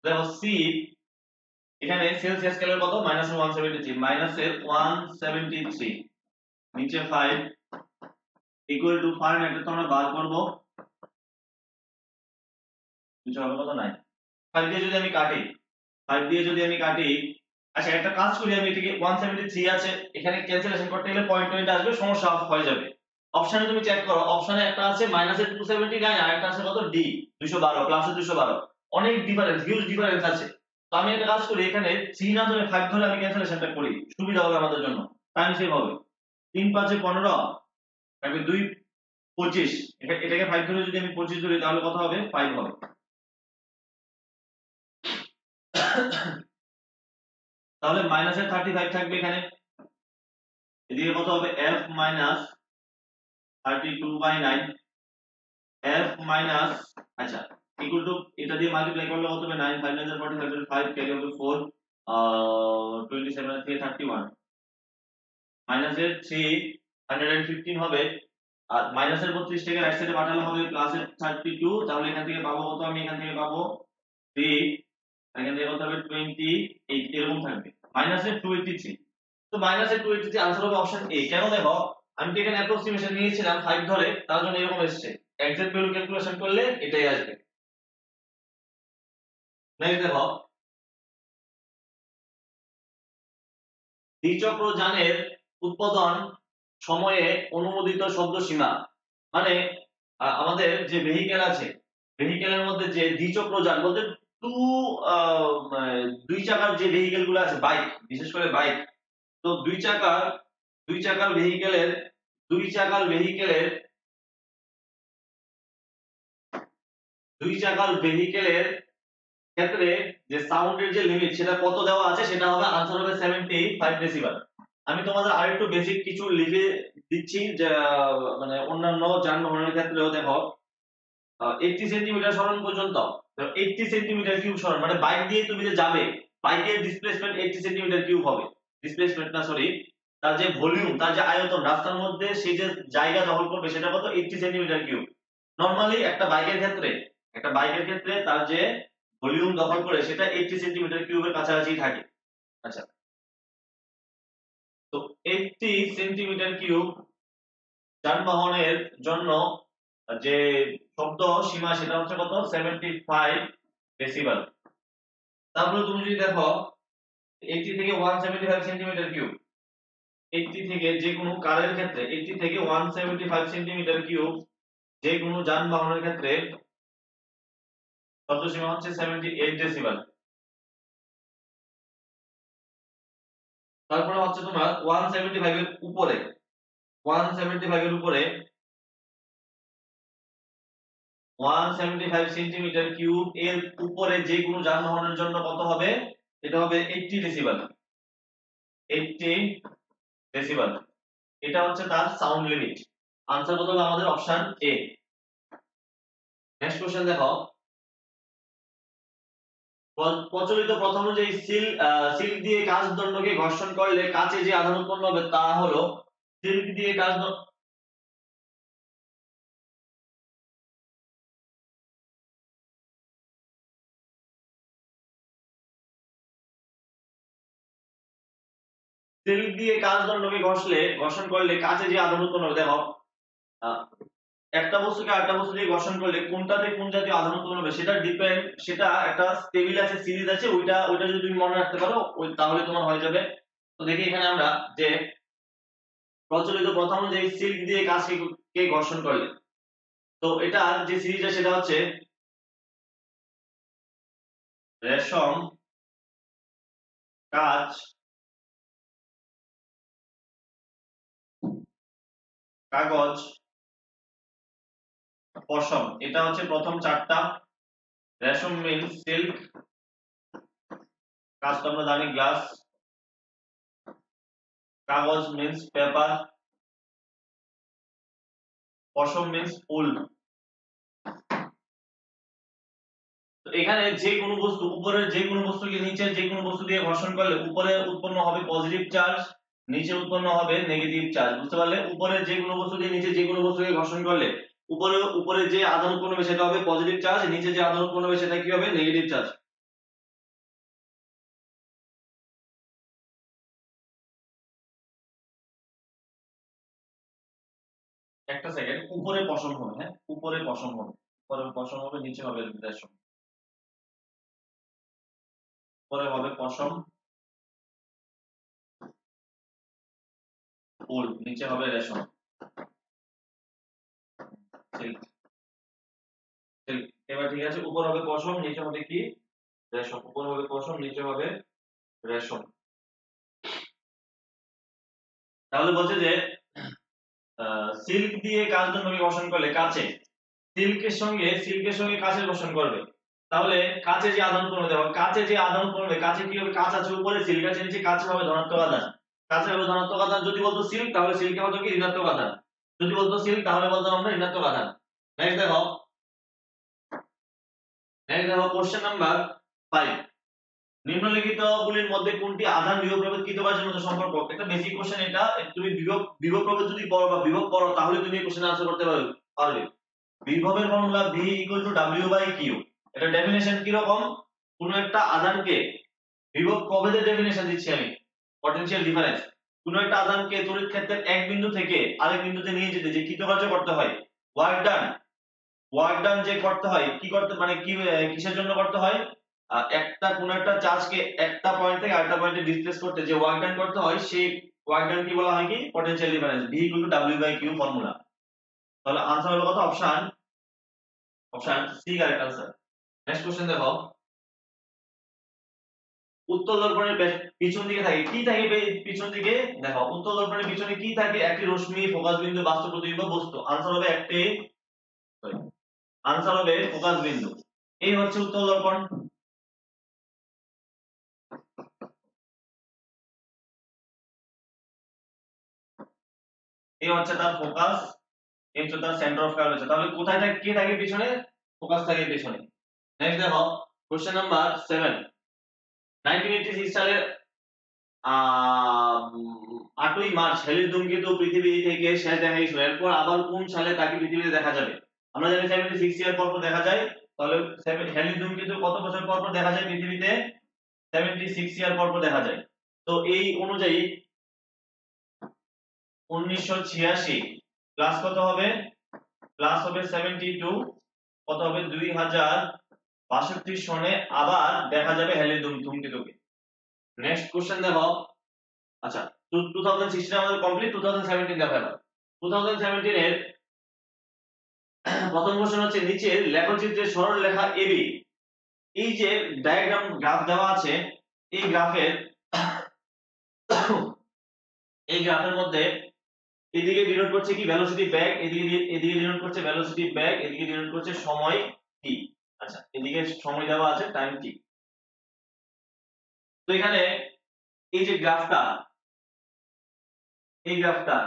দেখো সি এখানে সেলসিয়াস স্কেলের কত -173, মাইনাসের 173 নিচে 5 ইকুয়াল টু ফারেনহাইটের তো আমরা বার করব, নিচে হবে কত 9। 5 দিয়ে যদি আমি কাটি, 5 দিয়ে যদি আমি কাটি, আচ্ছা একটা কাজ করি, আমি এটাকে 173 আছে, এখানে ক্যান্সেলেশন করতে গেলে পয়েন্ট পয়েন্ট আসবে, সমস্যা হয়ে যাবে। অপশনে তুমি চেক করো, অপশনে একটা আছে -279 আর একটা আছে কত ডি 212 প্লাসে 212, অনেক ডিফারেন্স, হিউজ ডিফারেন্স আছে। তো আমি একটা কাজ করি, এখানে 3 না ধরে 5 ধরে আমি ক্যান্সেলেশনটা করি, সুবিধা হবে আমাদের জন্য, টাইম সেভ হবে। 3 5 এ 15 তারপরে 2 25, এটাকে 5 ধরে যদি আমি 25 ধরি তাহলে কত হবে 5 হবে। তাহলে মাইনাসের 35 থাকবে এখানে, এদিকে কত হবে f মাইনাস 32/9 f মাইনাস, আচ্ছা ইকুয়াল টু এটা দিয়ে মাল্টিপ্লাই করলে কত হবে 9 5 9 45 5 ক্যারি হবে 4 27 থেকে 31 মাইনাসের 315 হবে, আর মাইনাসের 32 থেকে রাইট সাইডে পাঠালে হবে প্লাসের 32। তাহলে এখান থেকে পাবো কত, আমি এখান থেকে পাবো 3, এখান থেকে কত হবে 28 এরকম থাকবে, মাইনাসের 283। তো মাইনাসের 283 आंसर হবে অপশন এ। কেন দেখো আমি তো এখানে অ্যাপ্রক্সিমেশন নিয়েছিলাম 5 ধরে, তার জন্য এরকম এসেছে, এক্সাক্ট ভ্যালু ক্যালকুলেশন করলে এটাই আসবে। নেক্সট দেখো দ্বিচক্রযানের উৎপাদন সময়ে অনুমোদিত শব্দ সীমা, মানে আমাদের যে ভেহিকেল আছে, ভেহিকেলের মধ্যে যে দ্বিচক্রযান বলতে টু দুই চাকার যে ভেহিকেল গুলো আছে, বাইক বিশেষ করে বাইক, তো দুই চাকার ভেহিকেলের দুই চাকার ভেহিকেলের দুই চাকার ভেহিকেলের ক্ষেত্রে যে সাউন্ডের যে লিমিট সেটা কত দেওয়া আছে, সেটা হবে आंसर হবে 75 ডেসিবেল। আমি তোমাদের আরেকটু বেসিক কিছু লিখে দিচ্ছি, যে মানে অন্যান্য যানবাহনের ক্ষেত্রেও দেখো 80 সেন্টিমিটার সরণ পর্যন্ত, 80 সেন্টিমিটার কিউব সরণ, মানে বাইক দিয়ে তুমি যে যাবে, বাইকের ডিসপ্লেসমেন্ট 80 সেন্টিমিটার কিউব হবে, ডিসপ্লেসমেন্ট না সরি, তার যে ভলিউম, তার যে আয়তন রাস্তার মধ্যে সে যে জায়গা দখল করবে সেটা কত 80 সেন্টিমিটার কিউব। নরমালি একটা বাইকের ক্ষেত্রে তার যে ভলিউম দখল করে সেটা 80 সেন্টিমিটার কিউবের কাছাকাছি থাকে। আচ্ছা, তো 80 সেন্টিমিটার কিউব যানবাহনের জন্য যে শব্দ সীমা সেটা হচ্ছে কত 75 ডেসিবেল। তারপরে তুমি যদি দেখো 80 থেকে 175 সেন্টিমিটার কিউব, 80 থেকে যে কোনো কারের ক্ষেত্রে 80 থেকে 175 সেন্টিমিটার কিউব যে কোনো যানবাহনের ক্ষেত্রে শব্দ সীমা হচ্ছে 78 ডেসিবেল। তারপরে হচ্ছে তোমার 175 এর উপরে 175 সেন্টিমিটার কিউব এর উপরে যে কোনো যানবাহনের জন্য কত হবে? এটা হবে 80 ডেসিবেল। 80 ডেসিবেল, এটা হচ্ছে তার সাউন্ড লিমিট। আনসার কত হবে আমাদের? Option A. নেক্সট কোশ্চেন দেখো, প্রচলিত প্রথা অনুযায়ী সিল্ক দিয়ে কাচদণ্ডকে ঘর্ষণ করলে কাচে যে আধান উৎপন্ন হবে তা হলো সিল্ক দিয়ে কাচদণ্ডকে ঘর্ষণ করলে কাচে যে আধান উৎপন্ন হবে। দেখো, আহ, একটা বস্তুকে আরেকটা বস্তু দিয়ে ঘর্ষণ করলে কোনটাতে কোন জাতীয় আধান উৎপন্ন হবে সেটা ডিপেন্ড, সেটা একটা টেবিল আছে, সিরিজ আছে, ওইটা যদি তুমি মনে রাখতে পারো তাহলে তোমার হয়ে যাবে। তো দেখি এখানে আমরা যে প্রচলিত প্রথা অনুযায়ী সিল্ক দিয়ে কাচকে কে ঘর্ষণ করলে, তো এটা যে সিরিজটা সেটা হচ্ছে রেশম, কাচ, কাগজ, পশম। এটা হচ্ছে প্রথম চারটা। রেশম মিন্স সিল্ক, কাজ তো আমরা জানি গ্লাস, কাগজ মিন্স পেপার, পশম মিন্স উল। তো এখানে যে কোনো বস্তু, উপরের যে কোনো বস্তুকে নিচের যে কোনো বস্তু দিয়ে ঘর্ষণ করলে উপরে উৎপন্ন হবে পজিটিভ চার্জ, নিচে উৎপন্ন হবে নেগেটিভ চার্জ। বুঝতে পারলে? উপরের যে কোনো বস্তু দিয়ে নিচে যে কোনো বস্তুকে ঘর্ষণ করলে উপরে যে আধান উৎপন্ন হবে সেটা হবে পজিটিভ চার্জ, নিচে যে আধান উৎপন্ন হবে সেটা কি হবে? Negative charge. একটা সেকেন্ড, উপরে পশম হবে, হ্যাঁ উপরে পশম হবে, উপরে পশম হবে, নিচে হবে রেশম। উপরে হবে পশম উল, নিচে হবে রেশম সিল্ক। সিল্ক, এবার ঠিক আছে, উপর হবে পশম, নিচে হবে কি? রেশম। উপর হবে পশম, নিচে হবে রেশম। তাহলে বলছে যে সিল্ক দিয়ে কাচদণ্ডকে ঘর্ষণ করলে কাচে সিল্কের সঙ্গে কাচের ঘর্ষণ করবে, তাহলে কাচে যে আধান উৎপন্ন হবে, দেখো কাচে যে আধান উৎপন্ন হবে, কাচে কি হবে? কাচ আছে উপরে, সিল্ক আছে নিচে, কাচে হবে ধনাত্মক আধান। কাচে হবে ধনাত্মক আধান। যদি বলতো সিল্ক তাহলে সিল্কে হতো কি? ঋণাত্মক আধান। যদি বলতো সিল্ক তাহলে বলতাম আমরা ঋণাত্মক আধান। নেক্সট দেখো, কোশ্চেন নাম্বার 5, নিম্নলিখিত গুলির মধ্যে কোনটি আধান বিভব প্রভেদ কৃতকার্যের মধ্যে সম্পর্ক? একটা বেসিক কোশ্চেন এটা, তুমি বিভব প্রভেদ যদি পড়ো বা বিভব পড়ো তাহলে তুমি এই কোশ্চেন আনসার করতে পারবে। বিভবের ফর্মুলা V = W/Q। এটা ডেফিনেশন কি রকম? কোন একটা আধানকে, বিভব প্রভেদের ডেফিনেশন দিচ্ছি আমি, পটেনশিয়াল ডিফারেন্স। কোন একটা আধানকে তড়িৎ ক্ষেত্রের এক বিন্দু থেকে আরেক বিন্দুতে নিয়ে যেতে যে কৃতকার্য করতে হয়, ওয়ার্ক ডান, যে করতে হয়, কি করতে মানে কি কিসের জন্য করতে হয়? একটা কোন একটা চার্জকে একটা পয়েন্ট থেকে আরেকটা পয়েন্টে ডিসপ্লেস করতে যে ওয়ার্ক ডান করতে হয়, সেই ওয়ার্ক ডান কি বলা হয়? কি? Potential difference. V = W/Q formula. তাহলে আনসার হলো কত? Option C correct answer. Next question দেখো, উত্তল দর্পণের পিছন দিকে থাকে কি থাকে? পিছন দিকে দেখো, উত্তল দর্পণের পিছনে কি থাকে? একটি রশ্মি, ফোকাস বিন্দু, বাস্তব প্রতিবিম্ব, বস্তু। আনসার হবে ফোকাস বিন্দু। এই হচ্ছে উত্তল দর্পণ। এই হচ্ছে তার ফোকাস, এই হচ্ছে তার সেন্টার অফ কার্ভেচার। তাহলে কোথায় থাকে? কে থাকে পিছনে? ফোকাস থাকে পিছনে। নেক্সট দেখো, কোশ্চেন নাম্বার 7, 1986 সালের 8ই মার্চ হ্যালির ধূমকেতু পৃথিবী থেকে শেষ দেখা গেছিল। এরপর আবার কোন সালে তাকে পৃথিবীতে দেখা যাবে? আমরা জানি 76 ইয়ার পর পর দেখা যায়। তাহলে হ্যালির ধূমকেতু কত বছর পর পর দেখা যায় পৃথিবীতে? 76 ইয়ার পর পর দেখা যায়। তো এই অনুযায়ী 1986 প্লাস কত হবে? প্লাস হবে 72, কত হবে? 2062 সনে আবার দেখা যাবে হ্যালির ধূমকেতুকে। নেক্সট কোশ্চেন দেখো, আচ্ছা 2016 আমাদের কমপ্লিট, 2017 দেখো। এবার 2017 এর প্রথম কোশ্চেন হচ্ছে, নিচের লেখচিত্রে সরল রেখা AB, এই যে ডায়াগ্রাম গ্রাফ দেওয়া আছে, এই গ্রাফের মধ্যে এদিকে ডিনোট করছে কি ভেলোসিটি ব্যাক, এদিকে ডিনোট করছে ভেলোসিটি ব্যাক, এদিকে ডিনোট করছে সময় t। আচ্ছা, এদিকে সময় দেওয়া আছে টাইম t। তো এখানে এই যে গ্রাফটা, এই গ্রাফটা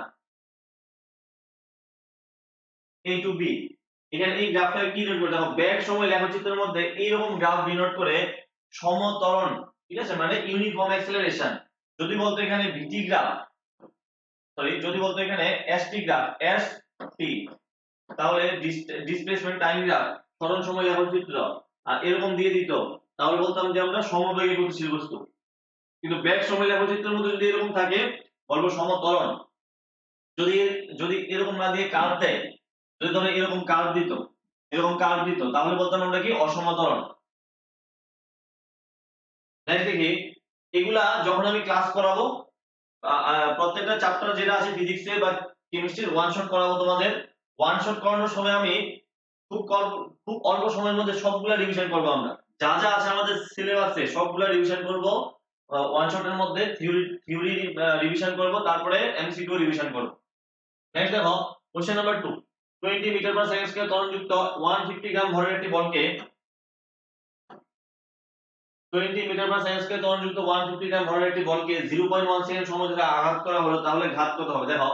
a টু b, এখানে এই গ্রাফটা কি ডিনোট করে, দেখো ব্যাক সময় লেখচিত্রের মধ্যে এইরকম গ্রাফ ডিনোট করে সমত্বরণ, ঠিক আছে, মানে ইউনিফর্ম অ্যাক্সেলারেশন। যদি বলতো এখানে vt গ্রাফ, সরি যদি বলতো এখানে st গ্রাফ, st, তাহলে ডিসপ্লেসমেন্ট টাইম গ্রাফ, সরণ সময় লেখচিত্র, আর এরকম দিয়ে দিত, তাহলে বলতাম যে আমরা সমবেগে গতিশীল বস্তু। কিন্তু ব্যাক সময় লেখচিত্রের মধ্যে যদি এরকম থাকে বলবো সমত্বরণ। যদি যদি এরকম না দিয়ে কার্ভ দেয়, যদি ধরো এরকম কার্ভ দিত, এরকম কার্ভ দিত, তাহলে বলতাম আমরা কি অসমতরণ। নেক্সট দেখি, এগুলা যখন আমি ক্লাস করাবো, প্রত্যেকটা চ্যাপ্টার যেটা আছে ফিজিক্সে বা কেমিস্ট্রির ওয়ান শট করাবো তোমাদের। ওয়ান শট করানোর সময় আমি খুব অল্প সময়ের মধ্যে সবগুলা রিভিশন করব। আমরা যা যা আছে আমাদের সিলেবাসে সবগুলা রিভিশন করব ওয়ান শটের মধ্যে। থিওরি রিভিশন করব, তারপরে এমসিকিউ রিভিশন করব। নেক্সট দেখো question number 2, 20 metre per second square ত্বরণযুক্ত 150 গ্রাম ভরের একটি বলকে 20 মিটার পার সেকেন্ড স্কয়ার ত্বরণযুক্ত 150 গ্রাম ভরের একটি বলকে 0.1 সেকেন্ড সময় ধরে আঘাত করা হলো, তাহলে ঘাত কত হবে। দেখো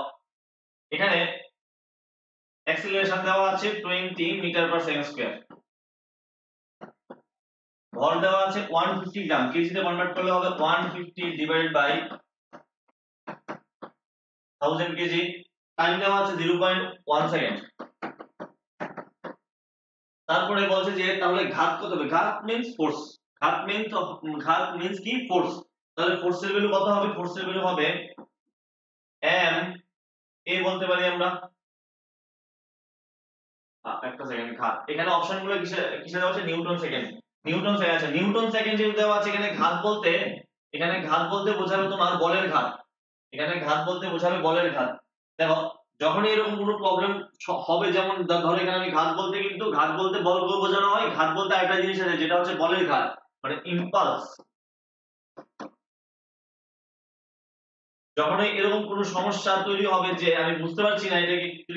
এখানে অ্যাক্সিলারেশন দেওয়া আছে 20 মিটার পার সেকেন্ড স্কয়ার, ভর দেওয়া আছে 150 গ্রাম, কেজিতে কনভার্ট করলে হবে 150 ডিভাইডেড বাই 1000 কেজি। টাইম দেওয়া আছে 0.1 সেকেন্ড। তারপরে বলছে যে তাহলে ঘাত কত হবে। ঘাত মিন্স ফোর্স, ঘাত মিন্স কি ফোর্স। তাহলে ফোর্সের ভ্যালু কত হবে, ফোর্সের ভ্যালু হবে m a বলতে পারি আমরা। একটা সেকেন্ড, ঘাত এখানে অপশনগুলো কিসে কিসে দেওয়া আছে, নিউটন সেকেন্ড, নিউটন সেকেন্ড আছে, নিউটন সেকেন্ড যেটা দেওয়া আছে। এখানে ঘাত বলতে, এখানে ঘাত বলতে বোঝাবে তোমার বলের ঘাত, এখানে ঘাত বলতে বোঝাবে বলের ঘাত। দেখো যখনই এরকম কোনো প্রবলেম হবে, যেমন ধরো এখানে আমি ঘাত বলতে, কিন্তু ঘাত বলতে বলকে বোঝানো হয়, ঘাত বলতে আরেকটা জিনিস আছে যেটা হচ্ছে বলের ঘাত, মানে ইম্পালস। যখনই এরকম কোনো সমস্যা তৈরি হবে যে আমি বুঝতে পারছি না এটা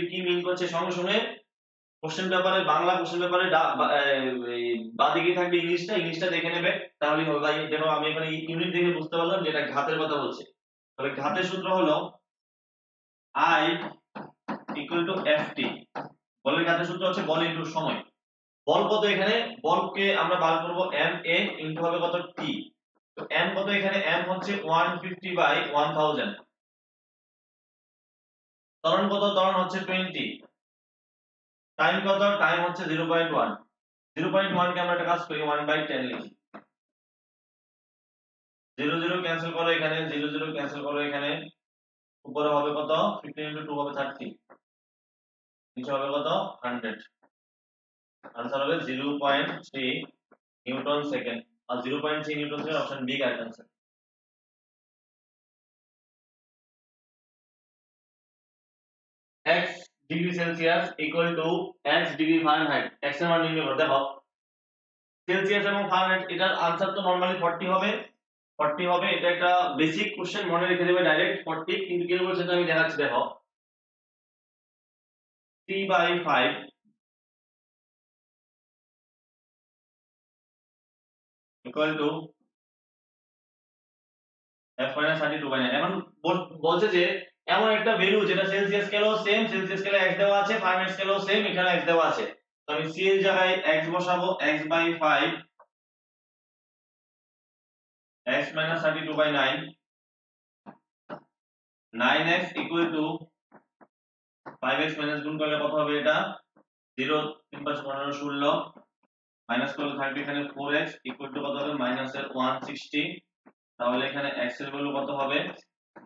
কি মিন করছে, সঙ্গে সঙ্গে কোশ্চেন পেপারে, বাংলা কোশ্চেন পেপারে বাদিকে থাকবে ইংলিশটা, ইংলিশটা দেখে নেবে, তাহলেই হবে। ভাই দেখো আমি এখানে ইউনিট দেখে বুঝতে পারলাম যেটা ঘাতের কথা বলছে। তবে ঘাতের সূত্র হলো I ইকুয়াল টু ft। বলের ঘাতের সূত্র হচ্ছে বল ইনটু সময়। বল কত, এখানে বলকে আমরা বার করব m a ইনটু হবে কত t। তো m কত, এখানে m হচ্ছে 150 বাই 1000। ত্বরণ কত, ত্বরণ হচ্ছে 20। টাইম কত, টাইম হচ্ছে 0.1। 0.1 কে আমরা একটা কাজ করি 1/10 লিখি। 0 0 ক্যান্সেল করো, এখানে 0 0 ক্যান্সেল করো, এখানে উপরে হবে কত, 15 ইনটু 2 হবে 30, নিচে হবে কত 100। आंसर হবে 0.3 নিউটন সেকেন্ড। আর 0.3 newton second, option B correct answer. x degree Celsius equal to x degree Fahrenheit. x এর মান নির্ণয় করো। দেখো সেলসিয়াস এবং ফারেনহাইট, এটার आंसर তো নরমালি 40 হবে, 40 হবে। এটা একটা বেসিক কোশ্চেন, মনে রেখে দেবে ডাইরেক্ট 40। কিন্তু কি বলছে আমি দেখাচ্ছি, দেখো 3/5 ইকুয়াল টু f - 32/9। এখন বলছে যে এমন একটা ভ্যালু যেটা সেলসিয়াস স্কেলও সেম, সেলসিয়াস স্কেলে x দেওয়া আছে, ফারেনহাইট স্কেলেও সেম, এখানে x দেওয়া আছে। তো আমি c এর জায়গায় x বসাবো, x/5 x - 32/9, 9x equal to 5x minus গুণ করলে কত হবে, এটা 0 3 5 15 16 মাইনাস করলে থাকবে এখানে 4x ইকুয়াল টু কত হবে, মাইনাসের 160। তাহলে এখানে x এর ভ্যালু কত হবে,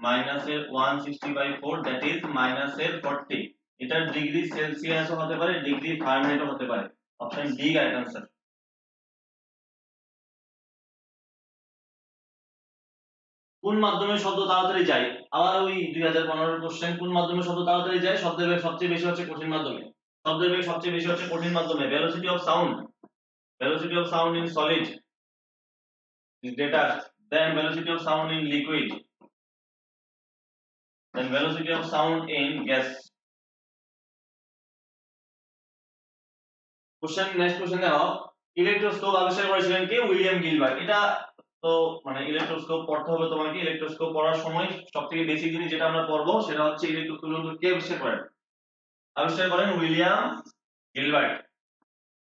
মাইনাসের 160/4, দ্যাট ইজ মাইনাসের 40। এটা ডিগ্রি সেলসিয়াসও হতে পারে, ডিগ্রি ফারেনহাইটও হতে পারে। Option D correct answer. কোন মাধ্যমে শব্দ তাড়াতাড়ি যায়, আবার ওই 2015 কোশ্চেন, কোন মাধ্যমে শব্দ তাড়াতাড়ি যায়। শব্দের বেগ সবচেয়ে বেশি হচ্ছে কঠিন মাধ্যমে, শব্দের বেগ সবচেয়ে বেশি হচ্ছে কঠিন মাধ্যমে। Velocity of sound, velocity of sound in solid is greater than velocity of sound in liquid. then velocity of sound in gas. Next question দেখো, ইলেকট্রোস্কোপ আবিষ্কার করেছিলেন কে? William Gilbert. এটা তো মানে ইলেকট্রোস্কোপ পড়তে হবে তোমাকে। ইলেকট্রোস্কোপ পড়ার সময় সবথেকে বেসিক জিনিস যেটা আমরা পড়বো সেটা হচ্ছে ইলেকট্রোস্কোপ কে আবিষ্কার করেন? আবিষ্কার করেন উইলিয়াম গিলবার্ট।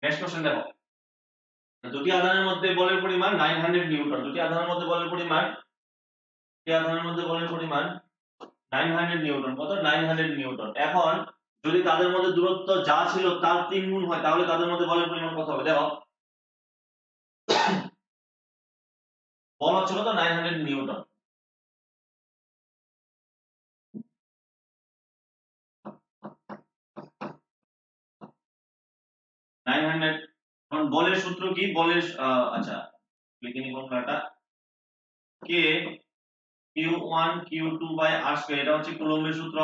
নেক্সট কোশ্চেন দেখো, দুটি আধানের মধ্যে বলের পরিমাণ 900 নিউটন। দুটি আধানের মধ্যে বলের পরিমাণ 900 নিউটন। কত? 900 নিউটন। এখন যদি তাদের মধ্যে দূরত্ব যা ছিল তার 3 গুণ হয় তাহলে তাদের মধ্যে বলের পরিমাণ কত হবে? দেখো, বল হচ্ছে কত? 900 নিউটন। এখন বলের সূত্র কি? বলের আচ্ছা লিখে নিব ফর্মুলাটা, k q1 q2 by r square. এটা হচ্ছে কুলম্বের সূত্র।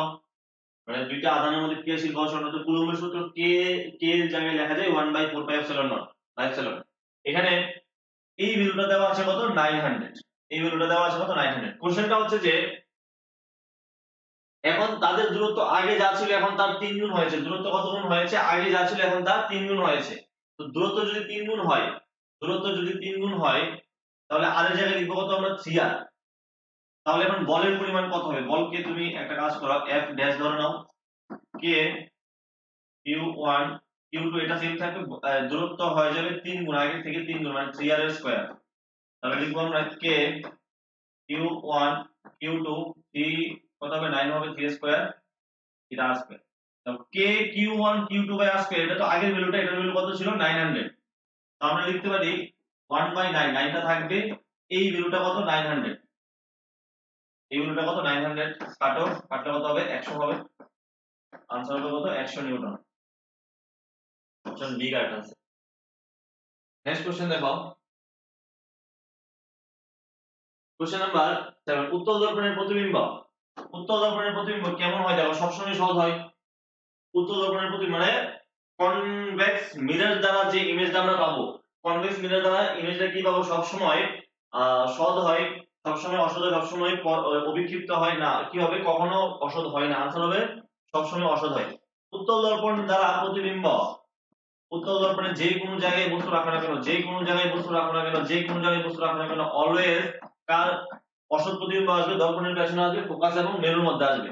মানে দুইটা আধানের মধ্যে ক্রিয়াশীল বল সমান হচ্ছে কুলম্বের সূত্র। k এর জায়গায় লেখা যায় 1/4 pi epsilon naught by epsilon. এখানে এই ভ্যালুটা দেওয়া আছে কত? 900। এই ভ্যালুটা দেওয়া আছে কত? 900। কোশ্চেনটা হচ্ছে যে এখন তাদের দূরত্ব আগে যা ছিল এখন তার 3 গুণ হয়েছে। দূরত্ব কত গুণ হয়েছে? আগে যা ছিল এখন তার 3 গুণ হয়েছে। তো দূরত্ব যদি 3 গুণ হয়, তাহলে r এর জায়গায় লিখবো কত আমরা? 3r। তাহলে এখন বলের পরিমাণ কত হবে? বলকে তুমি একটা কাজ করো, f ড্যাশ ধরে নাও, k q1 q2 এটা সেম থাকবে, দূরত্ব হয়ে যাবে 3 গুণ, আগে থেকে 3 গুণ মানে 3r এর স্কয়ার। তাহলে লিখবো আমরা k q1 q2 3 কত হবে? 9 হবে, 3 স্কয়ার এটা r স্কয়ার। তো k q1 q2 by r square, এটা তো আগের ভ্যালুটা, এটার ভ্যালু কত ছিল? 900। তো আমরা লিখতে পারি 1/9, 9 টা থাকবে, এই ভ্যালুটা কত? 900। এই ভ্যালুটা কত? 900। কাটো, কাটলে কত হবে? 100 হবে। आंसर হবে কত? 100 newton. Option B correct answer. Next question দেখো, কোশ্চেন নাম্বার 7, উত্তল দর্পণের প্রতিবিম্ব। উত্তল দর্পণের প্রতিবিম্ব কেমন হয়? দেখো, সবসময় সহজ হয়। উত্তল দর্পণের প্রতিবিম্ব মানে কনভেক্স মিরর দ্বারা যে ইমেজটা আমরা পাবো, কনভেক্স মিরর দ্বারা ইমেজটা কি পাবো? সবসময় সৎ হয়, সবসময় অসৎ হয়, সবসময় অবিক্ষিপ্ত হয় না। কি হবে? কখনো অসৎ হয় না। आंसर হবে সবসময় অসৎ হয়। উত্তল দর্পণ দ্বারা প্রতিবিম্ব, উত্তল দর্পণে যে কোনো জায়গায় বস্তু রাখো না কেন, অলওয়েজ কার অসৎ প্রতিবিম্ব আসবে? দর্পণের পেছনে আসবে, ফোকাস এবং মেরুর মধ্যে আসবে।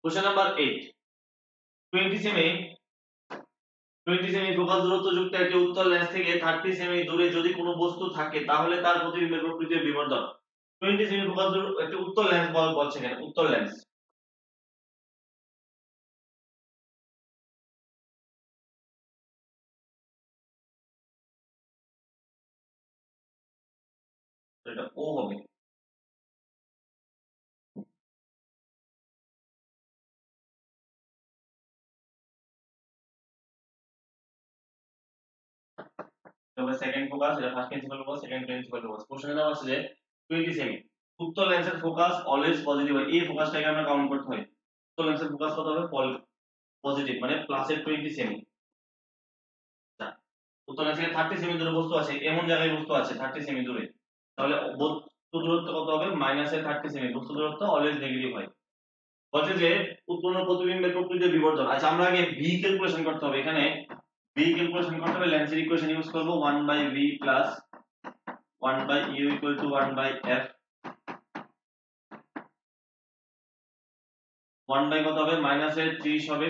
কোশ্চেন নাম্বার 8, 20 সেমি ফোকাস দূরত্ব যুক্ত একটি উত্তল লেন্স থেকে 30 সেমি দূরে যদি কোনো বস্তু থাকে তাহলে তার প্রতিবিম্বের প্রকৃতি ও বিবর্ধন। 20 সেমি ফোকাস দূরত্ব একটি উত্তল লেন্স বলছে এখানে, উত্তল লেন্স। এটা ও হবে। তবে সেকেন্ড ফোকাস, এটা first principal focus, second principal focus. কোশ্চেনে দেওয়া আছে যে 20 সেমি উত্তল লেন্সের ফোকাস অলওয়েজ পজিটিভ হয়। এই ফোকাসটাকে আমরা কাউন্ট করতে হয়। উত্তল লেন্সের ফোকাস কত হবে? পজিটিভ মানে প্লাসের 20 সেমি। আচ্ছা, উত্তল লেন্স থেকে 30 সেমি দূরে বস্তু আছে, এমন জায়গায় বস্তু আছে 30 সেমি দূরে, তাহলে বস্তু দূরত্ব কত হবে? মাইনাসের 30 সেমি। বস্তু দূরত্ব অলওয়েজ নেগেটিভ হয়। বলছে যে উৎপন্ন প্রতিবিম্বের প্রকৃত বিবর্ধন। আচ্ছা, আমরা আগে ভি ক্যালকুলেশন করতে হবে। এখানে ভি ক্যালকুলেশন করতে হবে, লেন্সের ইকুয়েশন ইউজ করব, 1/v plus 1/u equal to 1/f। 1 কত হবে? মাইনাসের 30 হবে,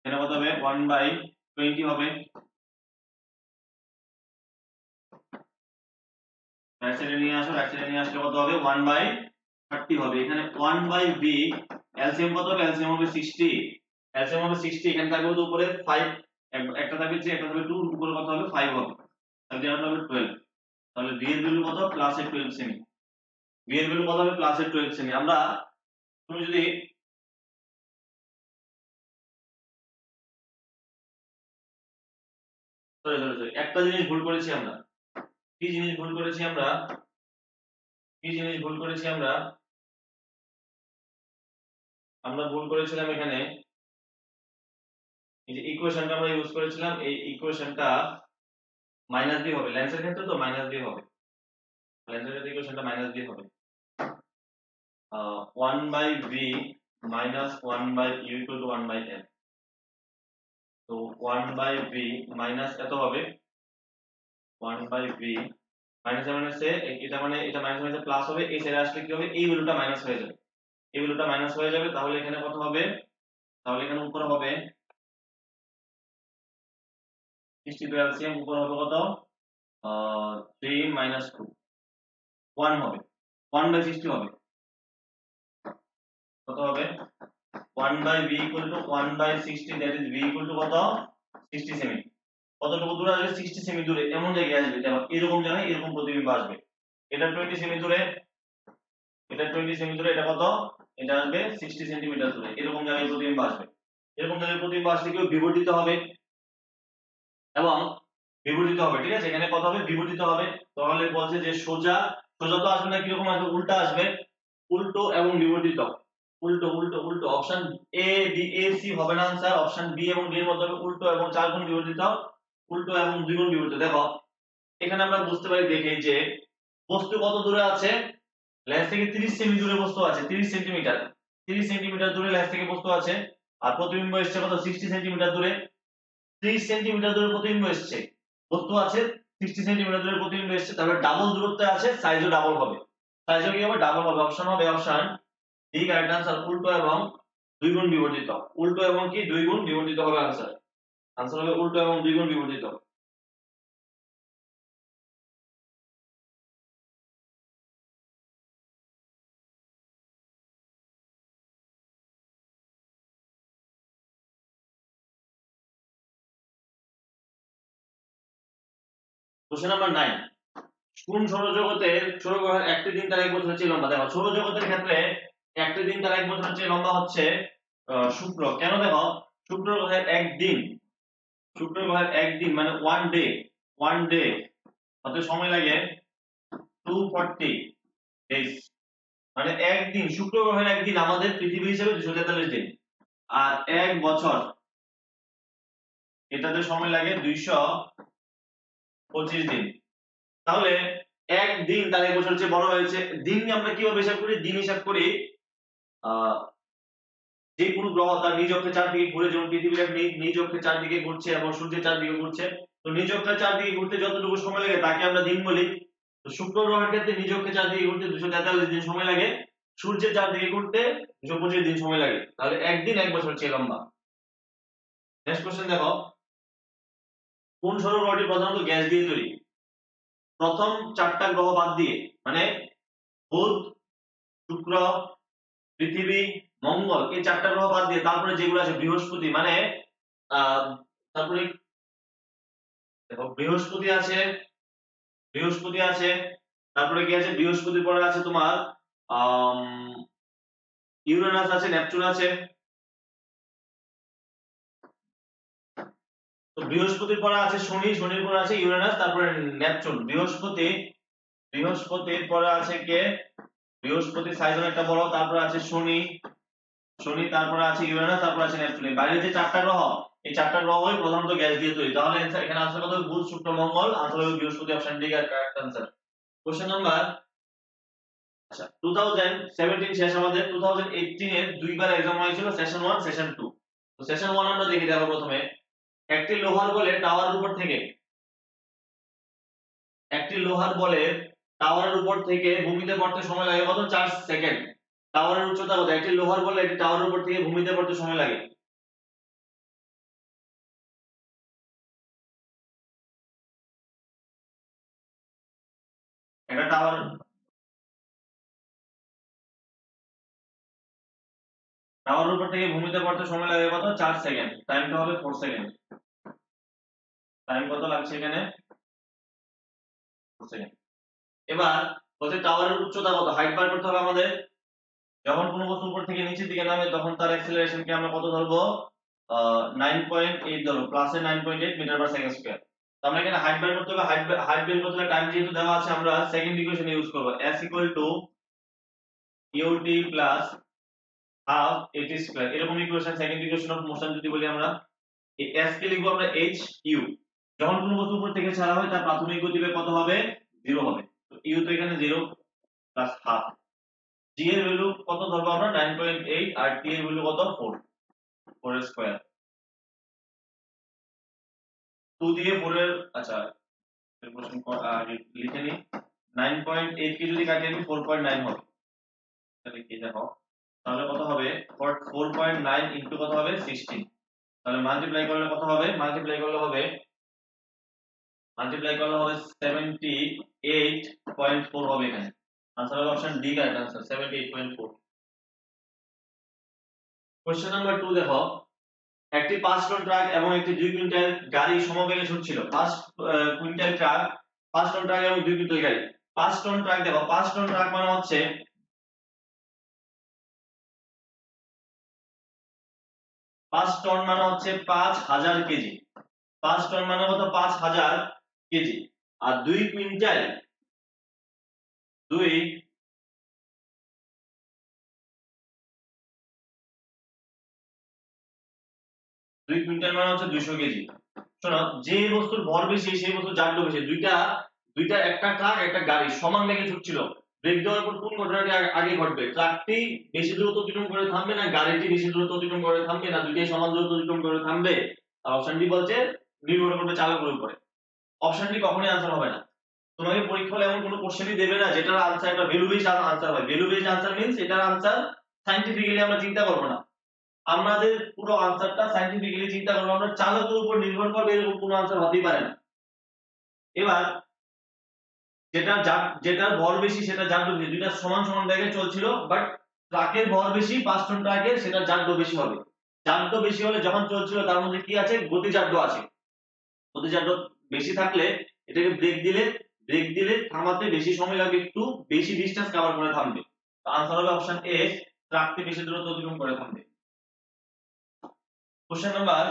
এটা কত হবে? 1/20 হবে। রাইট সাইডে নিয়ে আসো, রাইট সাইডে নিয়ে আসলে কত হবে? 1/30 হবে। এখানে 1/v এলসিএম কত হবে? এলসিএম হবে 60। এলসিএম হবে 60, এখানে থাকবে তো উপরে 5, একটা থাকবে 3, একটা থাকবে 2, উপরে কত হবে? 5 হবে। তাহলে এটা হবে 12। তাহলে v এর ভ্যালু কত? প্লাসের 12 সেমি। v এর ভ্যালু কত হবে? প্লাসের 12 সেমি। আমরা, তুমি যদি সরি একটা জিনিস ভুল করেছি আমরা। কি জিনিস ভুল করেছি আমরা? আমরা ভুল করেছিলাম এখানে, এই যে ইকুয়েশনটা আমরা ইউজ করেছিলাম, এই ইকুয়েশনটা মাইনাস দিয়ে হবে, লেন্সের ক্ষেত্রে তো মাইনাস দিয়ে হবে। লেন্সের ইকুয়েশনটা মাইনাস দিয়ে হবে 1/v minus 1/u equal to 1/m। তো 1/v মাইনাস এত হবে 1/v মাইনাস মাইনাসে এটা মানে এটা মাইনাস মাইনাসে প্লাস হবে, এই সাইডে আসলে কি হবে, এই ভ্যালুটা মাইনাস হয়ে যাবে, এই ভ্যালুটা মাইনাস হয়ে যাবে। তাহলে এখানে কত হবে, তাহলে এখানে উপরে হবে 62 এলসিএম, উপরে হবে কত 3 - 2 1 হবে 1/60 হবে, কত হবে 1/v equal to 1/60, that is v equal to কত 60 সেমি। কতটুকু দূরে আসবে 60 সেমি দূরে, এমন জায়গায় আসবে দেখো, এরকম জায়গায় এরকম প্রতিবিম্ব আসবে। এটা 20 সেমি দূরে, এটা 20 সেমি দূরে, এটা কত, এটা আসবে 60 সেন্টিমিটার দূরে, এরকম জায়গায় প্রতিবিম্ব আসবে। এরকম জায়গায় প্রতিবিম্ব আসলে কি বিবর্তিত হবে এবং বিবর্তিত হবে, ঠিক আছে, এখানে কত হবে বিবর্তিত হবে। তাহলে বলছে যে সোজা, সোজা তো আসবে না, কিরকম আসবে, উল্টা আসবে, উল্টো এবং বিবর্তিত, উল্টো উল্টো উল্টো। Option A B A C হবে না आंसर, অপশন বি এবং ডি এর মধ্যে হবে উল্টো এবং 4 গুণ বিবর্তিত, উল্টো এবং 2 গুণ বিবর্তিত। দেখো এখানে আমরা বুঝতে পারি দেখি যে বস্তু কত দূরে আছে, লেন্স থেকে 30 সেমি দূরে বস্তু আছে, 30 সেন্টিমিটার, 30 সেন্টিমিটার দূরে লেন্স থেকে বস্তু আছে, আর প্রতিবিম্ব এসেছে কত 60 সেন্টিমিটার দূরে, 30 সেন্টিমিটার দূরে প্রতিবিম্ব এসেছে, বস্তু আছে 60 সেন্টিমিটার দূরে প্রতিবিম্ব এসেছে, তাহলে ডাবল দূরত্বে আছে, সাইজও ডাবল হবে, সাইজও কি হবে ডাবল হবে। অপশন হবে অপশন ডি কারেক্ট आंसर, উল্টো এবং 2 গুণ বিবর্তিত, উল্টো এবং কি 2 গুণ বিবর্তিত হবে आंसर, आंसर হবে উল্টো এবং 2 গুণ বিবর্তিত। কোশ্চেন নাম্বার 9, কোন সৌরজগতের সৌরগ্রহের একটি দিন তার 1 বছরের চেয়ে লম্বা। দেখো সৌরজগতের ক্ষেত্রে একটি দিন তার 1 বছরের চেয়ে লম্বা হচ্ছে শুক্র। কেন, দেখো শুক্র গ্রহের একদিন, শুক্র গ্রহের একদিন মানে ওয়ান ডে হতে সময় লাগে 240 ডেজ, মানে একদিন, শুক্র গ্রহের একদিন আমাদের পৃথিবী হিসেবে 243 দিন, আর এক বছর এটাতে সময় লাগে 225 দিন। তাহলে একদিন তার 1 বছরের চেয়ে বড় হয়েছে। দিন আমরা কিভাবে হিসাব করি, দিন হিসাব করি যে কোনো গ্রহ তার নিজ অক্ষের চারদিকে ঘুরে, যেমন পৃথিবীর নিজ অক্ষের চারদিকে ঘুরছে এবং সূর্যের চারদিকে ঘুরছে, তো নিজ অক্ষের চারদিকে ঘুরতে যতটুকু সময় লাগে তাকে আমরা দিন বলি। তো শুক্র গ্রহের ক্ষেত্রে নিজ অক্ষের চারদিকে ঘুরতে 243 দিন সময় লাগে, সূর্যের চারদিকে ঘুরতে 225 দিন সময় লাগে, তাহলে একদিন 1 বছর চেয়ে লম্বা। নেক্সট কোশ্চেন দেখো, কোন সৌরগ্রহটি প্রধানত গ্যাস দিয়ে তৈরি। প্রথম 4টা গ্রহ বাদ দিয়ে, মানে বুধ, শুক্র, পৃথিবী, মঙ্গল, এই 4টা গ্রহ বাদ দিয়ে তারপরে যেগুলো আছে বৃহস্পতি, মানে তারপরে দেখো বৃহস্পতি আছে, বৃহস্পতি আছে, তারপরে কি আছে, বৃহস্পতির পরে আছে তোমার ইউরেনাস আছে, নেপচুন আছে। তো বৃহস্পতির পরে আছে শনি, শনির পরে আছে ইউরেনাস, তারপরে নেপচুন। বৃহস্পতির পরে আছে কে, বৃহস্পতি সাইজ একটা বড়, তারপরে আছে শনি, শনি তারপরে আছে ইউরেনাস, তারপরে আছে নেপচুন। বাইরে যে 4টা গ্রহ, এই 4টা গ্রহই প্রধানত গ্যাস দিয়ে তৈরি। তাহলে এখানে आंसर কত, বুধ, শুক্র, মঙ্গল, आंसर হবে বৃহস্পতি, option D correct answer. Question number, আচ্ছা 2017 শেষ, আমাদের 2018 এর দুইবার एग्जाम হয়েছিল, সেশন 1 সেশন 2। তো সেশন 1 আমরা দেখি, দেখো প্রথমে একটি লোহার বলে টাওয়ারের উপর থেকে, একটি লোহার বলের টাওয়ারের উপর থেকে ভূমিতে পড়তে সময় লাগে কত, 4 সেকেন্ড। টাওয়ারের উচ্চতা কত, একটি লোহার বলে একটি টাওয়ারের উপর থেকে ভূমিতে পড়তে সময় লাগে, একটা টাওয়ারের উপর থেকে ভূমিতে পড়তে সময় লাগে কত, 4 সেকেন্ড, টাইমটা হবে 4 সেকেন্ড। টাইম কত লাগছে এখানে, 4 সেকেন্ড। এবার বলতে টাওয়ারের উচ্চতা কত, হাইট বার করতে হবে আমাদের। যখন কোনো বস্তু উপর থেকে নিচের দিকে নামে তখন তার অ্যাক্সিলারেশন কে আমরা কত ধরবো, 9.8 ধরবো, প্লাসে 9.8 মিটার পার সেকেন্ড স্কয়ার। তো আমরা এখানে হাইট বার করতে হবে, হাইট বের করতে হলে টাইম যেহেতু দেওয়া আছে, আমরা সেকেন্ড ইকুয়েশন ইউজ করব, s ut plus half at square, এরকম equation, second equation of motion যদি বলি আমরা, এই s কে লিখবো আমরা h u। যখন কোনো বস্তু উপর থেকে ছাড়া হয় তার প্রাথমিক গতিবেগ কত হবে, 0 হবে। তো ইউ তো এখানে 0 প্লাস হাফ। জি এর ভ্যালু কত ধরবো আমরা 9.8 আর টি এর ভ্যালু কত 4 এর স্কয়ার। 2 দিয়ে 4 এর আচ্ছা ক্যালকুলেশন লিখে নি 9.8 কে যদি কাটি আমি 4.9 হবে। তাহলে কি দেখো তাহলে কত হবে 4.9 ইনটু কত হবে 16। তাহলে মাল্টিপ্লাই করলে কত হবে মাল্টিপ্লাই করলে হবে 78.4 হবে এখানে। आंसर হবে option D correct answer 78.4। Question number 2 দেখো একটি 5 টন ট্রাক এবং একটি 2 কুইন্টাল গাড়ি সমবেগে ছুটছিল। 5 কুইন্টাল ট্রাক 5 টন ট্রাক এবং 2 কুইন্টাল গাড়ি। 5 টন ট্রাক দেখো 5 টন ট্রাক মানে হচ্ছে 5 টন মানে হচ্ছে 5000 কেজি। 5 টন মানে কত 5000 কেজি। আর 2 কুইন্টাল 2 কুইন্টাল মানে হচ্ছে 200 কেজি। শোনো যে বস্তুর ভর বেশি সেই বস্তুর জাড্য বেশি। দুইটা একটা ট্রাক একটা গাড়ি সমান বেগে ছুটছিল। ব্রেক দেওয়ার পর কোন ঘটনাটি আগে ঘটবে? ট্রাকটি বেশি দূরত্ব অতিক্রম করে থামবে না গাড়িটি বেশি দূরত্ব অতিক্রম করে থামবে না দুইটাই সমান দূরত্ব অতিক্রম করে থামবে? অপশন ডি বলছে নির্ভর করবে চালকের উপরে। অপশন ডি কখনোই आंसर হবে না। তোমাকে পরীক্ষা হলে এমন কোনো কোশ্চেনই দেবে না যেটার आंसर একটা ভ্যালু বেসড आंसर হয়। ভ্যালু বেসড आंसर মিন্স এটার आंसर সায়েন্টিফিক্যালি আমরা চিন্তা করব না। আমাদের পুরো आंसरটা সায়েন্টিফিক্যালি চিন্তা করব আমরা চালকের উপর নির্ভর করবে এরকম কোনো आंसर হতেই পারে না। এবার যেটার ভর বেশি সেটা জাড্য বেশি। দুইটা সমান সমান বেগে চলছিল বাট ট্রাকের ভর বেশি 5 টন ট্রাকের সেটা জাড্য বেশি হবে। জাড্য বেশি হলে যখন চলছিল তার মধ্যে কি আছে গতিজাড্য আছে। গতিজাড্য বেশি থাকলে এটাকে ব্রেক দিলে থামাতে বেশি সময় লাগবে একটু বেশি ডিসটেন্স কভার করে থামবে। তো आंसर হবে অপশন এ ট্রাকটি বেশি দূরত্ব অতিক্রম করে থামবে। কোশ্চেন নাম্বার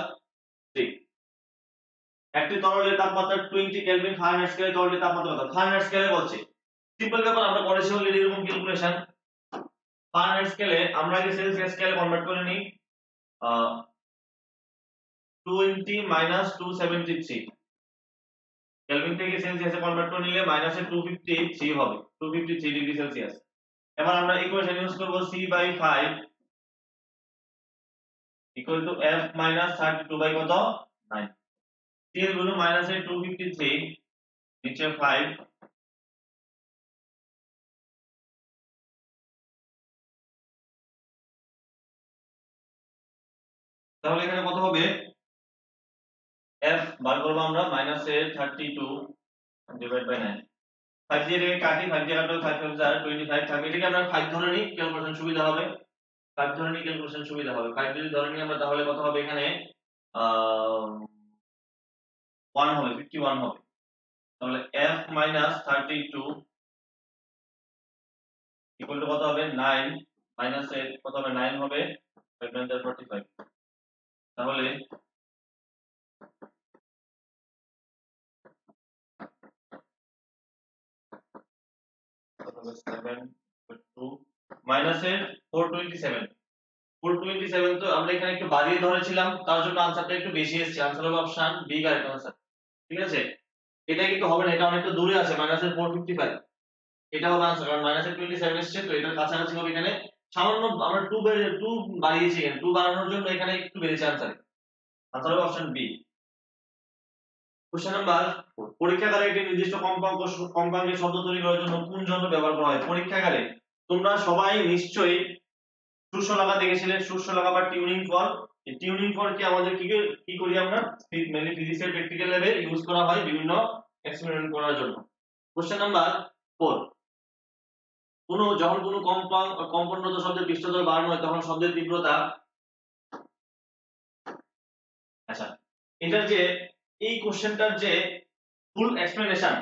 3 একটি তরলের তাপমাত্রা 20 কেলভিন ফারেনহাইট স্কেলে তরলের তাপমাত্রা কত? ফারেনহাইট স্কেলে বলছে সিম্পল ব্যাপার আমরা করেছি অলরেডি এরকম ক্যালকুলেশন। ফারেনহাইট স্কেলে আমরা আগে সেলসিয়াস স্কেলে কনভার্ট করে নিই 20 273 কেলভিন থেকে সেলসিয়াসে কনভার্ট করে নিলে মাইনাসে 253 হবে 253 ডিগ্রি সেলসিয়াস। এবার আমরা ইকুয়েশন ইউজ করব c/5 equal to f - 32 by কত 9। c এর ভ্যালু মাইনাসে 253 নিচে 5 তাহলে এখানে কত হবে f বার করব আমরা মাইনাসে 32 ডিভাইড বাই 9। 5 দিয়ে এটাকে কাটি 5 দিয়ে কাটলে 5 5 25 থাকবে। এটাকে আমরা 5 ধরে নিই ক্যালকুলেশন সুবিধা হবে। 5 ধরে নিই ক্যালকুলেশন সুবিধা হবে। 5 যদি ধরে নিই আমরা তাহলে কত হবে এখানে 1 হবে 51 হবে। তাহলে f - 32 ইকুয়াল টু কত হবে 9 মাইনাস এর কত হবে 9 হবে 5 9 45। তাহলে কত হবে 7 2 মাইনাস এর 427 427 তো আমরা এখানে একটু বাড়িয়ে ধরেছিলাম তার জন্য आंसरটা একটু বেশি এসেছে। आंसर হবে অপশন বি কারেক্ট आंसर। ঠিক আছে এটা কিন্তু হবে না এটা অনেকটা দূরে আছে মাইনাসের 455 এটা হবে आंसर কারণ মাইনাসের 27 এসেছে তো এটার কাছাকাছি হবে এখানে সামান্য আমরা 2 বাড়িয়েছি এখানে 2 বাড়ানোর জন্য এখানে একটু বেড়েছে आंसर। आंसर হবে অপশন বি। কোশ্চেন নাম্বার 4 পরীক্ষাগারে একটি নির্দিষ্ট কম্পাঙ্কের শব্দ তৈরি করার জন্য কোন যন্ত্র ব্যবহার করা হয়? পরীক্ষাগারে তোমরা সবাই নিশ্চয়ই সূর্য লাগা দেখেছিলে সূর্য লাগা বা টিউনিং ফর্ক। এই টিউনিং ফর্ক আমাদের কি করি আমরা মেইনলি ফিজিক্সের প্র্যাকটিক্যাল ল্যাবে ইউজ করা হয় বিভিন্ন এক্সপেরিমেন্ট করার জন্য। কোশ্চেন নাম্বার 4 যখন কোনো কম্পনরত শব্দের পৃষ্ঠতল বাড়ানো হয় তখন শব্দের তীব্রতা আচ্ছা এটার যে এই কোশ্চেনটার যে ফুল এক্সপ্লেনেশন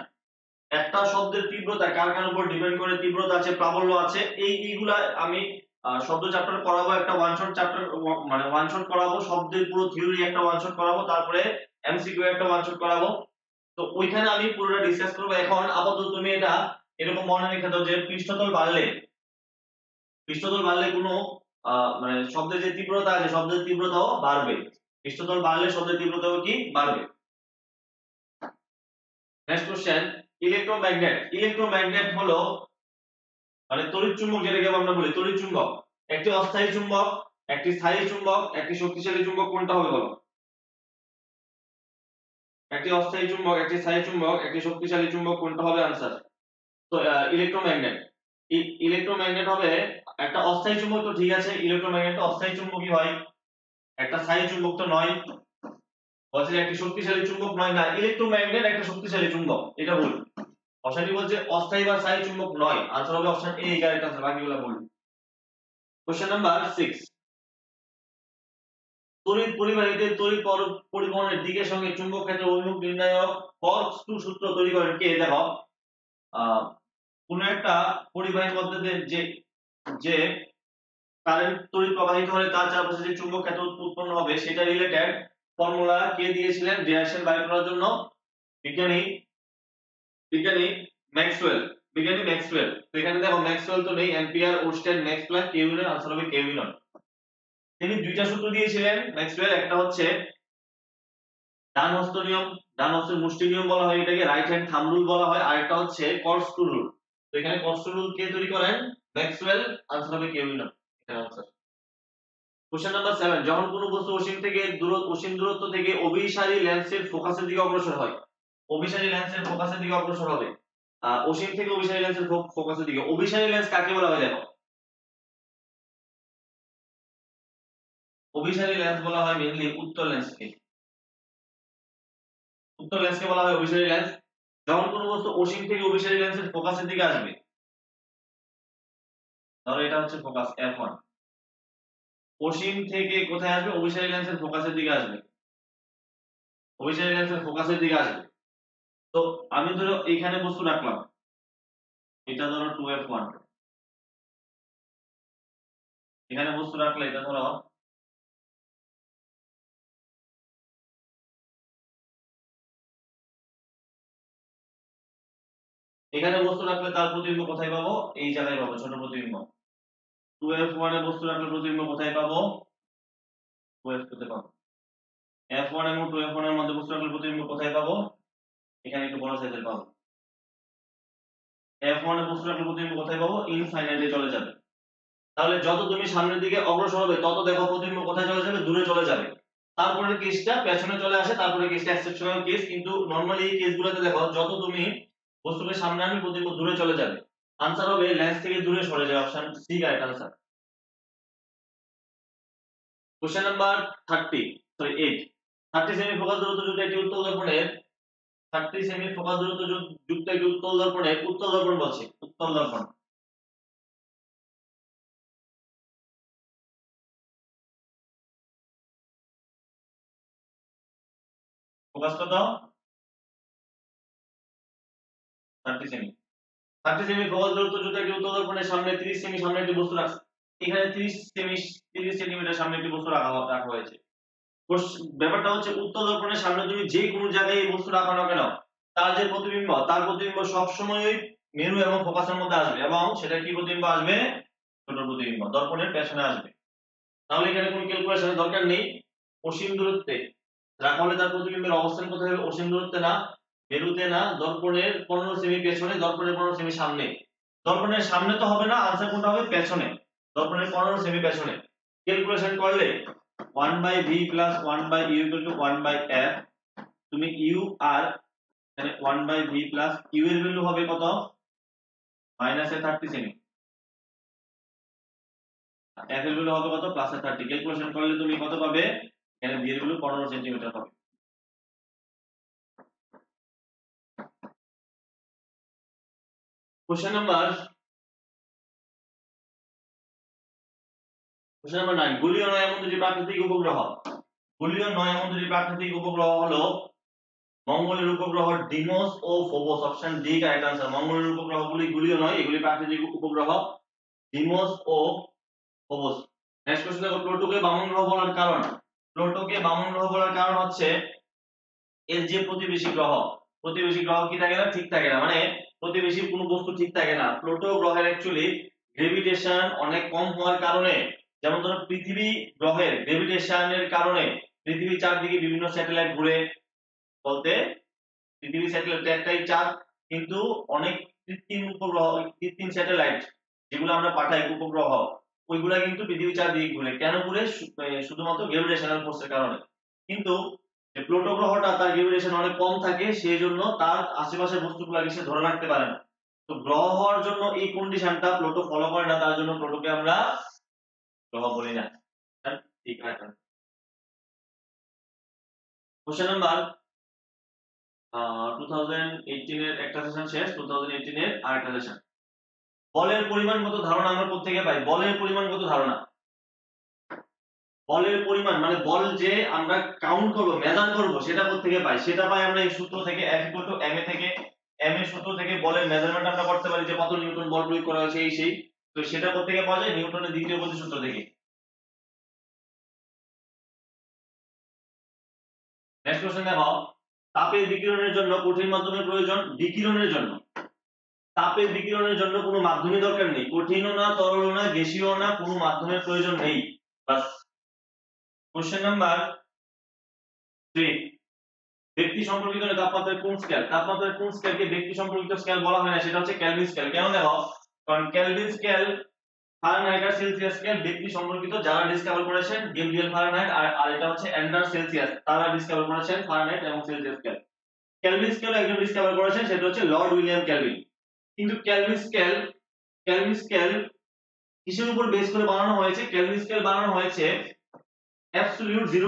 একটা শব্দের তীব্রতা কার কার উপর ডিপেন্ড করে তীব্রতা আছে প্রাবল্য আছে এইগুলা আমি শব্দ চ্যাপ্টার করাবো একটা ওয়ান শট চ্যাপ্টার মানে ওয়ান শট করাবো শব্দের পুরো থিওরি একটা ওয়ান শট করাবো তারপরে এমসিকিউ একটা ওয়ান শট করাবো। তো ওইখানে আমি পুরোটা ডিসকাস করব। এখন আপাতত তুমি এটা এরকম মনে রেখে দাও যে পৃষ্ঠতল বাড়লে কোনো মানে শব্দের যে তীব্রতা আছে শব্দের তীব্রতাও বাড়বে। পৃষ্ঠতল বাড়লে শব্দের তীব্রতাও কি বাড়বে। নেক্সট কোশ্চেন ইলেকট্রোম্যাগনেট হলো মানে তড়িৎ চুম্বক, যেটাকে আমরা বলি তড়িৎ চুম্বক। একটি অস্থায়ী চুম্বক, একটি স্থায়ী চুম্বক, একটি শক্তিশালী চুম্বক, কোনটা হবে বলো? একটি অস্থায়ী চুম্বক, একটি স্থায়ী চুম্বক, একটি শক্তিশালী চুম্বক, কোনটা হবে आंसर? তো ইলেকট্রোম্যাগনেট। ইলেকট্রোম্যাগনেট হবে একটা অস্থায়ী চুম্বক, তো ঠিক আছে, ইলেকট্রোম্যাগনেট তো অস্থায়ী চুম্বকই হয়, একটা স্থায়ী চুম্বক তো নয়। বলছে একটি শক্তিশালী চুম্বক নয়, না ইলেকট্রোম্যাগনেট একটা শক্তিশালী চুম্বক, এটা ভুল। অপশনটি বলছে অস্থায়ী বা স্থায়ী চুম্বক নয়, आंसर হবে অপশন এ, কারেক্ট आंसर, বাকিগুলো ভুল। কোশ্চেন নাম্বার 6, তড়িৎ পরিবাহীতে তড়িৎ পরিবহনের দিকের সঙ্গে চুম্বক ক্ষেত্রের অভিমুখ নির্ণায়ক কর্কস্ক্রু সূত্র তৈরি করেন কে? দেখো কোন একটা পরিবাহীর মধ্যে দিয়ে যে যে কারেন্ট তড়িৎ প্রবাহিত হলে তার চারপাশে যে চুম্বক ক্ষেত্র উৎপন্ন হবে সেটা রিলেটেড ফর্মুলা কে দিয়েছিলেন রিঅ্যাকশন বাইর করার জন্য? বিজ্ঞানী বিজ্ঞানী ম্যাক্সওয়েল। বিজ্ঞানী ম্যাক্সওয়েল। তো এখানে দেখো ম্যাক্সওয়েল তো নেই, Ampere, Oersted, Max Planck, Kelvin, answer হবে কেলভিন। তিনি দুইটা সূত্র দিয়েছিলেন ম্যাক্সওয়েল, একটা হচ্ছে ডান হস্ত নিয়ম, ডান হস্তের মুষ্টি নিয়ম বলা হয় এটাকে, রাইট হ্যান্ড থাম্ব রুল বলা হয়, আর একটা হচ্ছে কর্কস্ক্রু রুল। তো এখানে কর্কস্ক্রু রুল কে তৈরি করেন? ম্যাক্সওয়েল, आंसर হবে কেলভিন। এটা आंसर। কোশ্চেন নাম্বার 7, যখন কোনো বস্তু অসীম দূরত্ব থেকে অভিসারী লেন্সের ফোকাসের দিকে অগ্রসর হয়, অভিসারী লেন্সের ফোকাসের দিকে অগ্রসর হবে, অসীম থেকে অভিসারী লেন্সের ফোকাসের দিকে, অভিসারী লেন্স কাকে বলা হয় দেখো? অভিসারী লেন্স বলা হয় মেইনলি উত্তল লেন্সকে, উত্তল লেন্সকে বলা হয় অভিসারী লেন্স। যখন কোনো বস্তু অসীম থেকে অভিসারী লেন্সের ফোকাসের দিকে আসবে, ধরো এটা হচ্ছে ফোকাস f1, অসীম থেকে কোথায় আসবে? অভিসারী লেন্সের ফোকাসের দিকে আসবে, অভিসারী লেন্সের ফোকাসের দিকে আসবে। তো আমি ধরো এইখানে বস্তু রাখলাম, এটা ধরো 2f1, এখানে বস্তু রাখলে এটা ধরো এখানে বস্তু রাখলে তার প্রতিবিম্ব কোথায় পাবো? এই জায়গায় পাবো, ছোট প্রতিবিম্ব। 2f1 এ বস্তু রাখলে প্রতিবিম্ব কোথায় পাবো? 2f2 তে পাবো। f1 এবং 2f1 এর মধ্যে বস্তু রাখলে প্রতিবিম্ব কোথায় পাবো? এখানে একটু বড় সাইজের পাবো। f1 এ বস্তু রাখলে প্রতিবিম্ব কোথায় পাবো? ইনফাইনাইটে চলে যাবে। তাহলে যত তুমি সামনের দিকে অগ্রসর হবে তত দেখো প্রতিবিম্ব কোথায় চলে যাবে? দূরে চলে যাবে। তারপরে কেসটা পেছনে চলে আসে, তারপরে কেসটা এক্সেপশনাল কেস, কিন্তু নরমালি এই কেসগুলোতে দেখো যত তুমি বস্তুকে সামনে আনবে প্রতিবিম্ব দূরে চলে যাবে। आंसर হবে লেন্স থেকে দূরে সরে যায়, option C correct answer. Question number 8, 30 cm focus দূরত্ব যুক্ত একটি উত্তল দর্পণের 30 সেমি ফোকাস দূরত্ব যুক্ত একটি উত্তল দর্পণের উত্তল দর্পণ বলছে, উত্তল দর্পণ। ফোকাস কত? 30 সেমি। 30 সেমি ফোকাস দূরত্ব যুক্ত একটি উত্তল দর্পণের সামনে 30 সেমি সামনে একটি বস্তু রাখছে। এখানে 30 সেন্টিমিটার সামনে একটি বস্তু রাখা হয়েছে। ব্যাপারটা হচ্ছে উত্তল দর্পণের সামনে তুমি যে কোনো জায়গায় এই বস্তু রাখো না কেন, তার যে প্রতিবিম্ব, তার প্রতিবিম্ব সবসময় মেরু এবং ফোকাসের মধ্যে আসবে, এবং সেটা কি প্রতিবিম্ব আসবে? ছোট প্রতিবিম্ব, দর্পণের পেছনে আসবে। তাহলে এখানে কোনো ক্যালকুলেশনের দরকার নেই। অসীম দূরত্বে রাখা হলে তার প্রতিবিম্বের অবস্থান কোথায় হবে? অসীম দূরত্বে না, মেরুতে না, দর্পণের 15 সেমি পেছনে, দর্পণের 15 সেমি সামনে। দর্পণের সামনে তো হবে না, आंसर কোনটা হবে? পেছনে, দর্পণের 15 সেমি পেছনে। ক্যালকুলেশন করলে 1/v + 1/u = 1/f, তুমি u আর এখানে 1/v + u এর ভ্যালু হবে কত? -30 সেমি, f এর ভ্যালু হবে কত? +30। ক্যালকুলেশন করলে তুমি কত পাবে? এখানে v এর ভ্যালু 15 সেন্টিমিটার পাবে। কোশ্চেন নাম্বার 9, গুলীয় নয় এমন দুটি প্রাকৃতিক উপগ্রহ। গুলীয় নয় এমন দুটি প্রাকৃতিক উপগ্রহ হলো মঙ্গলের উপগ্রহ ডিমোস ও Phobos, option D correct answer. মঙ্গলের উপগ্রহগুলি গুলীয় নয়, এগুলি প্রাকৃতিক উপগ্রহ, ডিমোস ও ফোবস। নেক্সট কোশ্চেন দেখো, প্লুটোকে বামন গ্রহ বলার কারণ? প্লুটোকে বামন গ্রহ বলার কারণ হচ্ছে এর যে প্রতিবেশী গ্রহ কি থাকে না? ঠিক থাকে না, মানে প্রতিবেশী কোনো বস্তু ঠিক থাকে না। প্লুটো গ্রহের অ্যাকচুয়ালি গ্রেভিটেশন অনেক কম হওয়ার কারণে, যেমন ধরো পৃথিবী গ্রহের গ্রেভিটেশনের কারণে পৃথিবীর চারদিকে বিভিন্ন স্যাটেলাইট ঘুরে, বলতে পৃথিবী স্যাটেলাইট একটাই চাঁদ, কিন্তু অনেক কৃত্রিম উপগ্রহ, কৃত্রিম স্যাটেলাইট যেগুলো আমরা পাঠাই উপগ্রহ, ওইগুলা কিন্তু পৃথিবীর চারদিকে ঘুরে। কেন ঘুরে? শুধুমাত্র গ্র্যাভিটেশনাল ফোর্সের কারণে। কিন্তু যে প্লুটো গ্রহটা তার গ্র্যাভিটেশন অনেক কম থাকে, সেই জন্য তার আশেপাশের বস্তুগুলোকে সে ধরে রাখতে পারে না। তো গ্রহ হওয়ার জন্য এই কন্ডিশনটা প্লুটো ফলো করে না, তার জন্য প্লুটোকে আমরা গ্রহ বলি না। ঠিক আছে। কোশ্চেন নাম্বার 2018 এর একটা সেশন শেষ, 2018 এর আরেকটা সেশন। বলের পরিমাণগত ধারণা আমরা কোত্থেকে পাই? বলের পরিমাণগত ধারণা, বলের পরিমাণ মানে বল যে আমরা কাউন্ট করব, মেজার করব, সেটা কোত্থেকে পাই? সেটা পাই আমরা এই সূত্র থেকে, F = ma থেকে। m এর সূত্র থেকে বলের মেজারমেন্ট আমরা করতে পারি যে কত নিউটন বল প্রয়োগ করা হয়েছে, সেই। তো সেটা কোত্থেকে পাওয়া যায়? নিউটনের দ্বিতীয় গতি সূত্র থেকে। নেক্সট কোশ্চেন দেখো, তাপের বিকিরণের জন্য কঠিন মাধ্যমের প্রয়োজন। বিকিরণের জন্য, তাপের বিকিরণের জন্য কোনো মাধ্যমই দরকার নেই। কঠিনও না, তরলও না, গ্যাসীয় না, কোনো মাধ্যমের প্রয়োজন নেই। বাস। কোশ্চেন নাম্বার 3, ব্যক্তি সম্পর্কিত তাপমাত্রার কোন স্কেল? তাপমাত্রার কোন স্কেলকে ব্যক্তি সম্পর্কিত স্কেল বলা হয় না? সেটা হচ্ছে কেলভিন স্কেল। কেন দেখো? কারণ কেলভিন স্কেল, ফারেনহাইট আর সেলসিয়াস স্কেল ব্যক্তি সম্পর্কিত যারা ডিসকভার করেছেন গেব্রিয়েল ফারেনহাইট, আর এটা হচ্ছে অ্যান্ডার সেলসিয়াস, তারা ডিসকভার করেছেন ফারেনহাইট এবং সেলসিয়াস স্কেল। কেলভিন স্কেল একজন ডিসকভার করেছেন, সেটা হচ্ছে লর্ড উইলিয়াম কেলভিন। কিন্তু কেলভিন স্কেল কিসের উপর বেস করে বানানো হয়েছে? কেলভিন স্কেল বানানো হয়েছে অ্যাবসলিউট জিরো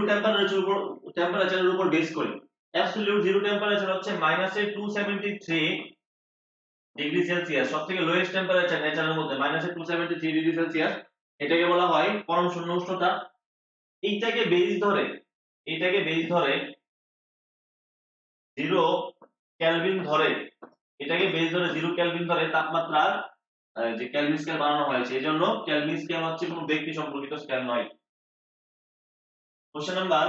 টেম্পারেচারের উপর বেস করে। অ্যাবসলিউট জিরো টেম্পারেচার হচ্ছে -273 ডিগ্রি সেলসিয়াস, সবথেকে লোয়েস্ট টেম্পারেচার নেচারের মধ্যে -273 ডিগ্রি সেলসিয়াস। এটাকে বলা হয় পরম শূন্য উষ্ণতা। এইটাকে বেস ধরে, জিরো কেলভিন ধরে, এটাকে বেস ধরে জিরো কেলভিন ধরে তাপমাত্রার যে কেলভিন স্কেল বানানো হয়েছে। এজন্য কেলভিন স্কেল হচ্ছে কোনো ব্যক্তি সম্পর্কিত স্কেল নয়। কোশ্চেন নাম্বার,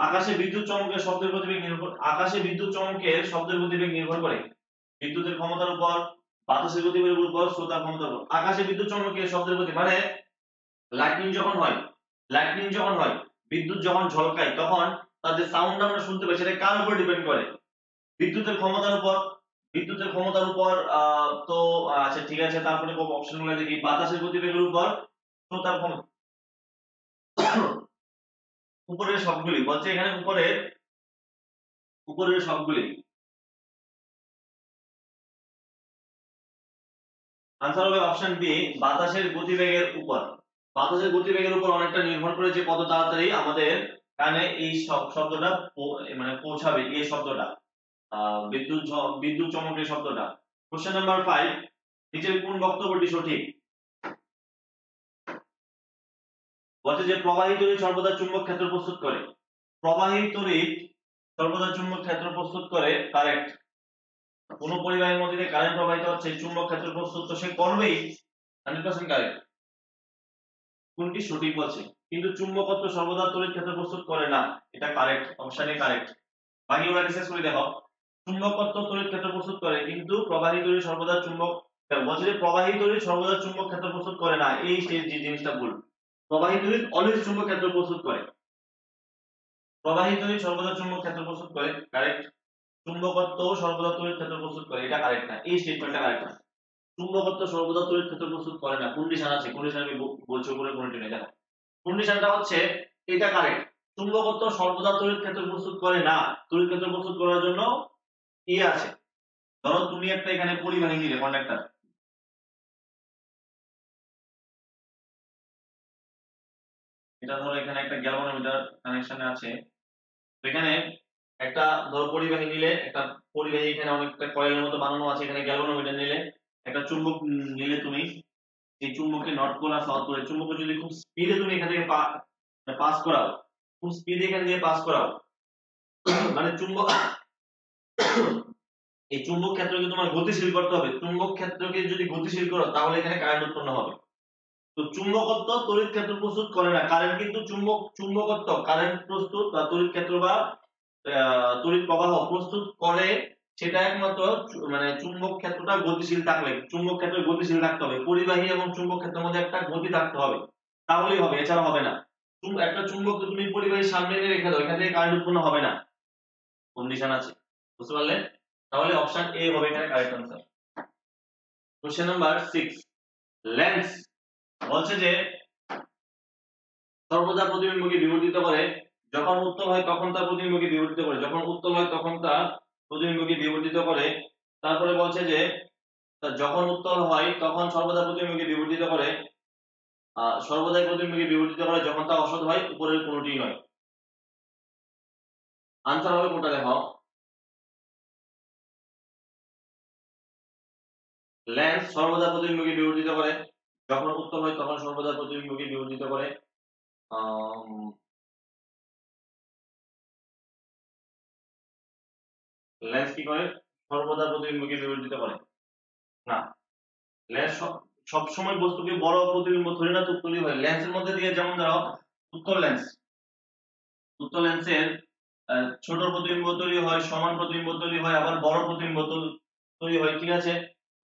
আকাশে বিদ্যুৎ চমকের শব্দের গতিবেগ নির্ভর, আকাশে বিদ্যুৎ চমকের শব্দের গতিবেগ নির্ভর করে বিদ্যুতের ক্ষমতার উপর, বাতাসের গতিবেগের উপর, শ্রোতার ক্ষমতার উপর। আকাশে বিদ্যুৎ চমকের শব্দের গতি মানে লাইটনিং যখন হয়, বিদ্যুৎ যখন ঝলকায়, তখন তার যে সাউন্ড আমরা শুনতে পাই, সেটা কার উপর ডিপেন্ড করে? বিদ্যুতের ক্ষমতার উপর। তো আচ্ছা ঠিক আছে, তারপরে অপশনগুলো দেখি। বাতাসের গতিবেগের উপর, শ্রোতার ক্ষমতা, উপরের সবগুলি বলছে এখানে, উপরের সবগুলি। আনসার হবে অপশন বি, বাতাসের গতিবেগের উপর। বাতাসের গতিবেগের উপর অনেকটা নির্ভর করে যে কত তাড়াতাড়ি আমাদের কানে এই শব্দটা মানে পৌঁছাবে, এই শব্দটা বিদ্যুৎ চমকের শব্দটা। কোশ্চেন নাম্বার 5, নিচের কোন বক্তব্যটি সঠিক? বলছে যে প্রবাহী তড়িৎ সর্বদা চুম্বক ক্ষেত্র প্রস্তুত করে। প্রবাহী তড়িৎ সর্বদা চুম্বক ক্ষেত্র প্রস্তুত করে, কারেক্ট। কোন পরিবাহীর মধ্যে দিয়ে কারেন্ট প্রবাহিত হচ্ছে, চুম্বক ক্ষেত্র প্রস্তুত তো সে করবেই, 100% কারেক্ট। কোনটি সঠিক বলছে? কিন্তু চুম্বকত্ব সর্বদা তড়িৎ ক্ষেত্র প্রস্তুত করে না, এটা কারেক্ট, অপশন এ কারেক্ট। বাকিগুলো ডিসকাস করে দেখো। চুম্বকত্ব তড়িৎ ক্ষেত্র প্রস্তুত করে, কিন্তু প্রবাহী তড়িৎ সর্বদা চুম্বক, বলছে যে প্রবাহী তড়িৎ সর্বদা চুম্বক ক্ষেত্র প্রস্তুত করে না, এই যে জিনিসটা ভুল। প্রবাহী তড়িৎ অলওয়েজ চুম্বক ক্ষেত্র প্রস্তুত করে। প্রবাহী তড়িৎ সর্বদা চুম্বক ক্ষেত্র প্রস্তুত করে, কারেক্ট। চুম্বকত্ব সর্বদা তড়িৎ ক্ষেত্র প্রস্তুত করে, এটা কারেক্ট না, এই স্টেটমেন্টটা কারেক্ট না। চুম্বকত্ব সর্বদা তড়িৎ ক্ষেত্র প্রস্তুত করে না, কন্ডিশন আছে, কন্ডিশন আমি বলছি উপরে কোনটি নেই, দেখো কন্ডিশনটা হচ্ছে এটা কারেক্ট। চুম্বকত্ব সর্বদা তড়িৎ ক্ষেত্র প্রস্তুত করে না, তড়িৎ ক্ষেত্র প্রস্তুত করার জন্য ই আছে। ধরো তুমি একটা এখানে পরিবাহী নিলে, কন্ডাক্টর, এটা ধরো এখানে একটা গ্যালভানোমিটার কানেকশনে আছে। তো এখানে একটা ধরো পরিবাহী নিলে, একটা পরিবাহী এখানে অনেকটা কয়েলের মতো বানানো আছে, এখানে গ্যালভানোমিটার নিলে, একটা চুম্বক নিলে তুমি, এই চুম্বককে নর্থ পোল আর সাউথ পোল, চুম্বককে যদি খুব স্পিডে তুমি এখান থেকে পাস করাও, খুব স্পিডে এখান দিয়ে পাস করাও, মানে চুম্বক, এই চুম্বক ক্ষেত্রকে তোমার গতিশীল করতে হবে। চুম্বক ক্ষেত্রকে যদি গতিশীল করো, তাহলে এখানে কারেন্ট উৎপন্ন হবে। তো চুম্বকত্ব তড়িৎ ক্ষেত্র প্রস্তুত করে না, কারেন্ট কিন্তু চুম্বকত্ব কারেন্ট প্রস্তুত বা তড়িৎ ক্ষেত্র বা তড়িৎ প্রবাহ প্রস্তুত করে, সেটা একমাত্র মানে চুম্বক ক্ষেত্রটা গতিশীল থাকলে। চুম্বক ক্ষেত্র গতিশীল থাকতে হবে, পরিবাহী এবং চুম্বক ক্ষেত্রের মধ্যে একটা গতি থাকতে হবে, তাহলেই হবে, এছাড়া হবে না। একটা চুম্বককে তুমি পরিবাহীর সামনে এনে রেখে দাও, এখান থেকে কারেন্ট উৎপন্ন হবে না, কন্ডিশন আছে, বুঝতে পারলে? তাহলে অপশন এ হবে এখানে correct answer. Question number 6, lens বলছে যে সর্বদা প্রতিবিম্বকে বিবর্তিত করে, যখন উত্তল হয় তখন তা প্রতিবিম্বকে বিবর্তিত করে, যখন উত্তল হয় তখন তা প্রতিবিম্বকে বিবর্তিত করে। তারপরে বলছে যে যখন উত্তল হয় তখন সর্বদা প্রতিবিম্বকে বিবর্তিত করে, সর্বদাই প্রতিবিম্বকে বিবর্তিত করে যখন তা অসৎ হয়, উপরের কোনটি নয়। আনসার হবে কোনটা দেখো, লেন্স সর্বদা প্রতিবিম্বকে বিবর্তিত করে, যখন উত্তল হয় তখন সর্বদা প্রতিবিম্বকে বিবর্তিত করে। লেন্স কি করে, সর্বদা প্রতিবিম্বকে বিবর্তিত করে না। লেন্স সব সময় বস্তুকে বড় প্রতিবিম্ব ধরে না তো উত্তলই হয়। লেন্সের মধ্যে দিয়ে যেমন ধরো উত্তল লেন্স, উত্তল লেন্সের ছোট প্রতিবিম্ব তৈরি হয়, সমান প্রতিবিম্ব তৈরি হয়, আবার বড় প্রতিবিম্ব তৈরি হয়, ঠিক আছে।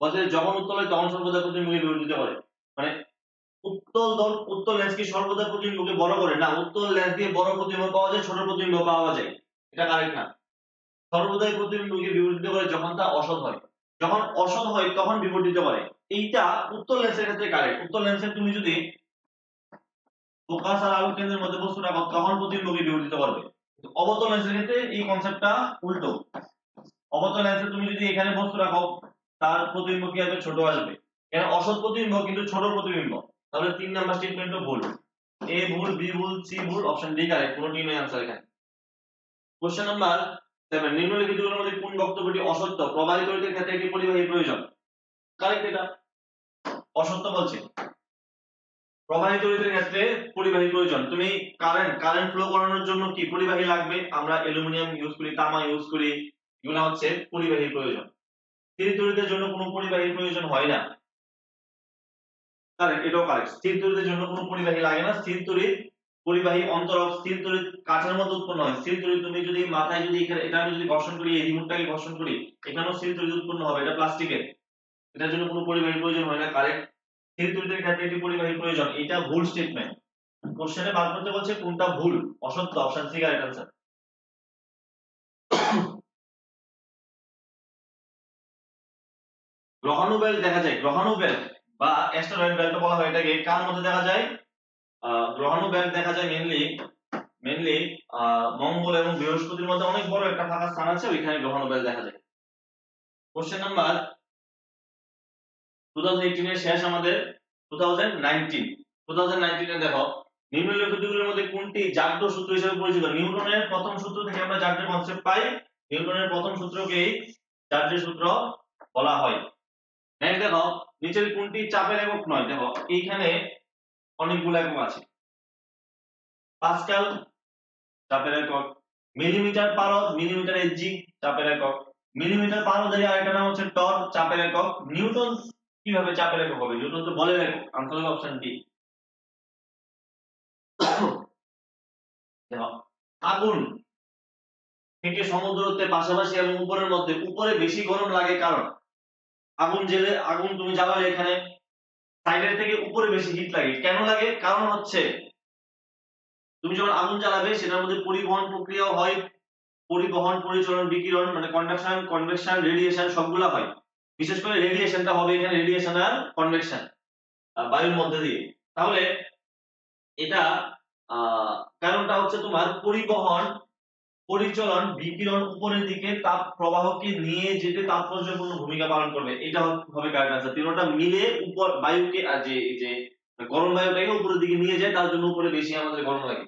বলতে যখন উত্তল হয় তখন সর্বদা প্রতিবিম্বকে বিবর্তিত করে, মানে উত্তল লেন্স কি সর্বদা প্রতিবিম্বকে বড় করে না, উত্তল লেন্স দিয়ে বড় প্রতিবিম্ব পাওয়া যায়, ছোট প্রতিবিম্ব পাওয়া যায়, এটা কারেক্ট না। সর্বদাই প্রতিবিম্বকে বিবর্তিত করে যখন তা অসৎ হয়, যখন অসৎ হয় তখন বিবর্তিত করে, এইটা উত্তল লেন্সের ক্ষেত্রে কারেক্ট। উত্তল লেন্সের তুমি যদি ফোকাস আর আলোক কেন্দ্রের মধ্যে বস্তু রাখো তখন প্রতিবিম্বকে বিবর্তিত করবে। অবতল লেন্সের ক্ষেত্রে এই কনসেপ্টটা উল্টো। অবতল লেন্সে তুমি যদি এখানে বস্তু রাখো তার প্রতিবিম্ব কি হবে, ছোট আসবে, এখানে অসৎ প্রতিবিম্ব কিন্তু ছোট প্রতিবিম্ব, তাহলে 3 নাম্বার স্টেটমেন্টও ভুল। এ ভুল, বি ভুল, সি ভুল, অপশন ডি কারেক্ট, কোনটি নয় आंसर এখানে। কোশ্চেন নাম্বার 7, নিম্নলিখিতগুলোর মধ্যে কোন বক্তব্যটি অসত্য, প্রবাহিত তড়িতের ক্ষেত্রে একটি পরিবাহী প্রয়োজন, কারেক্ট, এটা অসত্য বলছে। প্রবাহিত তড়িতের ক্ষেত্রে পরিবাহী প্রয়োজন, তুমি কারেন্ট ফ্লো করানোর জন্য কি পরিবাহী লাগবে, আমরা অ্যালুমিনিয়াম ইউজ করি, তামা ইউজ করি, এগুলো হচ্ছে পরিবাহী প্রয়োজন। স্থির তড়িতের জন্য কোনো পরিবাহী প্রয়োজন হয় না, কারেক্ট, এটাও কারেক্ট। স্থির তড়িতের জন্য কোনো পরিবাহী লাগে না, স্থির তড়িৎ পরিবাহী অন্তরক, স্থির তড়িৎ কাঠের মধ্যে উৎপন্ন হয়, স্থির তড়িৎ তুমি যদি মাথায় যদি এটা আমি যদি ঘর্ষণ করি, এই রিমোটটাকে ঘর্ষণ করি, এখানেও স্থির তড়িৎ উৎপন্ন হবে, এটা প্লাস্টিকের, এটার জন্য কোনো পরিবাহী প্রয়োজন হয় না, কারেক্ট। স্থির তড়িতের ক্ষেত্রে একটি পরিবাহী প্রয়োজন, এটা ভুল স্টেটমেন্ট। কোশ্চেনে বার করতে বলছে কোনটা ভুল, অসত্য, অপশন সি কারেক্ট आंसर। গ্রহাণু বেল্ট দেখা যায়, গ্রহাণু বেল্ট বা অ্যাস্টেরয়েড বেল্ট বলা হয় এটাকে, কার মধ্যে দেখা যায়, গ্রহাণু বেল্ট দেখা যায় মেইনলি মঙ্গল এবং বৃহস্পতির মধ্যে অনেক বড় একটা ফাঁকা স্থান আছে, ওইখানে গ্রহাণু বেল্ট দেখা যায়। কোশ্চেন নাম্বার 2018 এর শেষ, আমাদের 2019 এ দেখো, নিম্নলিখিতগুলোর মধ্যে কোনটি জাগ্র সূত্র হিসেবে পরিচিত, নিউটনের প্রথম সূত্র থেকে আমরা জাগ্রের কনসেপ্ট পাই, নিউটনের প্রথম সূত্রকেই জাগ্রের সূত্র বলা হয়। নেক্সট দেখো, নিচের কোনটি চাপের একক নয়, দেখো এইখানে অনেকগুলো একক আছে, পাস্কাল চাপের একক, মিলিমিটার পারদ, মিলিমিটার এসজি চাপের একক, মিলিমিটার পারদের আরেকটা নাম হচ্ছে টর চাপের একক, নিউটন কিভাবে চাপের একক হবে, নিউটন তো বলের একক, আনসার হবে অপশন ডি। দেখো আগুন থেকে সমুদ্রতে পাশাপাশি এবং উপরের মধ্যে, উপরে বেশি গরম লাগে কারণ আগুন তুমি জ্বালালে এখানে সাইডের থেকে উপরে বেশি হিট লাগে, কেন লাগে, কারণ হচ্ছে তুমি যখন আগুন জ্বালাবে সেটার মধ্যে পরিবহন প্রক্রিয়াও হয়, পরিবহন, পরিচলন, বিকিরণ, মানে কন্ডাকশন, কনভেকশন, রেডিয়েশন সবগুলা হয়, বিশেষ করে রেডিয়েশনটা হবে এখানে, রেডিয়েশন আর কনভেকশন বায়ুর মধ্যে দিয়ে। তাহলে এটা কারণটা হচ্ছে তোমার পরিবহন, পরিচলন, বিকিরণ উপরের দিকে তাপ প্রবাহকে নিয়ে যেতে তাৎপর্যপূর্ণ ভূমিকা পালন করবে, এটা হবে কারেক্ট आंसर। তিনটা মিলে উপর বায়ুকে যে গরম বায়ুটাকে উপরের দিকে নিয়ে যায়, তার জন্য উপরে বেশি আমাদের গরম লাগে।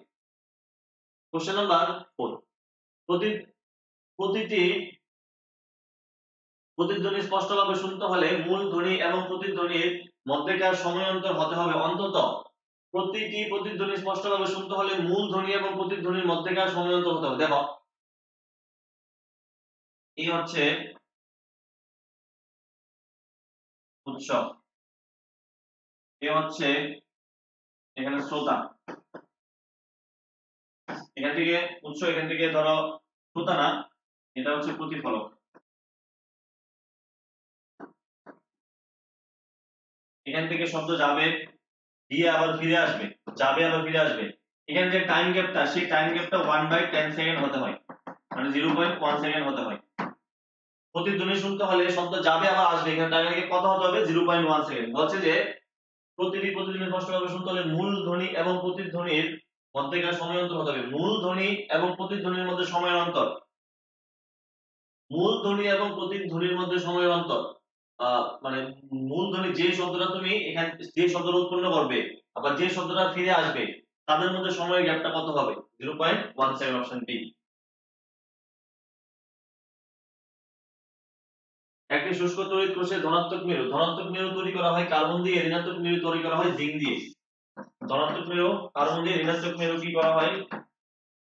কোশ্চেন নাম্বার 4, প্রতিটি প্রতিধ্বনি স্পষ্টভাবে শুনতে হলে মূল ধ্বনি এবং প্রতিধ্বনির মধ্যেকার সময়ান্তর হতে হবে অন্তত, প্রতিটি প্রতিধ্বনি স্পষ্টভাবে শুনতে হলে মূল ধ্বনি এবং প্রতিধ্বনির মধ্যেকার সময়ান্তর হতে হবে। দেখো এই হচ্ছে উৎস, এ হচ্ছে এখানে শ্রোতা, এখান থেকে উৎস, এখান থেকে ধরো শ্রোতা না, এটা হচ্ছে প্রতিফলক, এখান থেকে শব্দ যাবে, দিয়ে আবার ফিরে আসবে, যাবে আবার ফিরে আসবে, এখানে যে টাইম গ্যাপটা, সেই টাইম গ্যাপটা 1/10 সেকেন্ড হতে হয়, মানে 0.1 সেকেন্ড হতে হয়। প্রতিধ্বনি শুনতে হলে শব্দ যাবে আবার আসবে, এখানে টাইম আগে কত হতে হবে 0.1 সেকেন্ড। বলছে যে প্রতিটি প্রতিধ্বনি স্পষ্টভাবে শুনতে হলে মূল ধ্বনি এবং প্রতিধ্বনির মধ্যেকার সময় অন্তর হতে হবে। মূল ধ্বনি এবং প্রতিধ্বনির মধ্যে সময়ের অন্তর, মূল ধ্বনি এবং প্রতিধ্বনির মধ্যে সময়ের অন্তর মানে মূল ধ্বনি যে শব্দটা তুমি এখানে যে শব্দটা উৎপন্ন করবে আবার যে শব্দটা ফিরে আসবে তাদের মধ্যে সময়ের গ্যাপটা কত হবে 0.1 সেকেন্ড, অপশন বি। একটি শুষ্ক তড়িৎ কোষে ধনাত্মক মেরু তৈরি করা হয় কার্বন দিয়ে, ঋণাত্মক মেরু তৈরি করা হয় জিঙ্ক দিয়ে। ধনাত্মক মেরু কার্বন দিয়ে, ঋণাত্মক মেরু কি করা হয়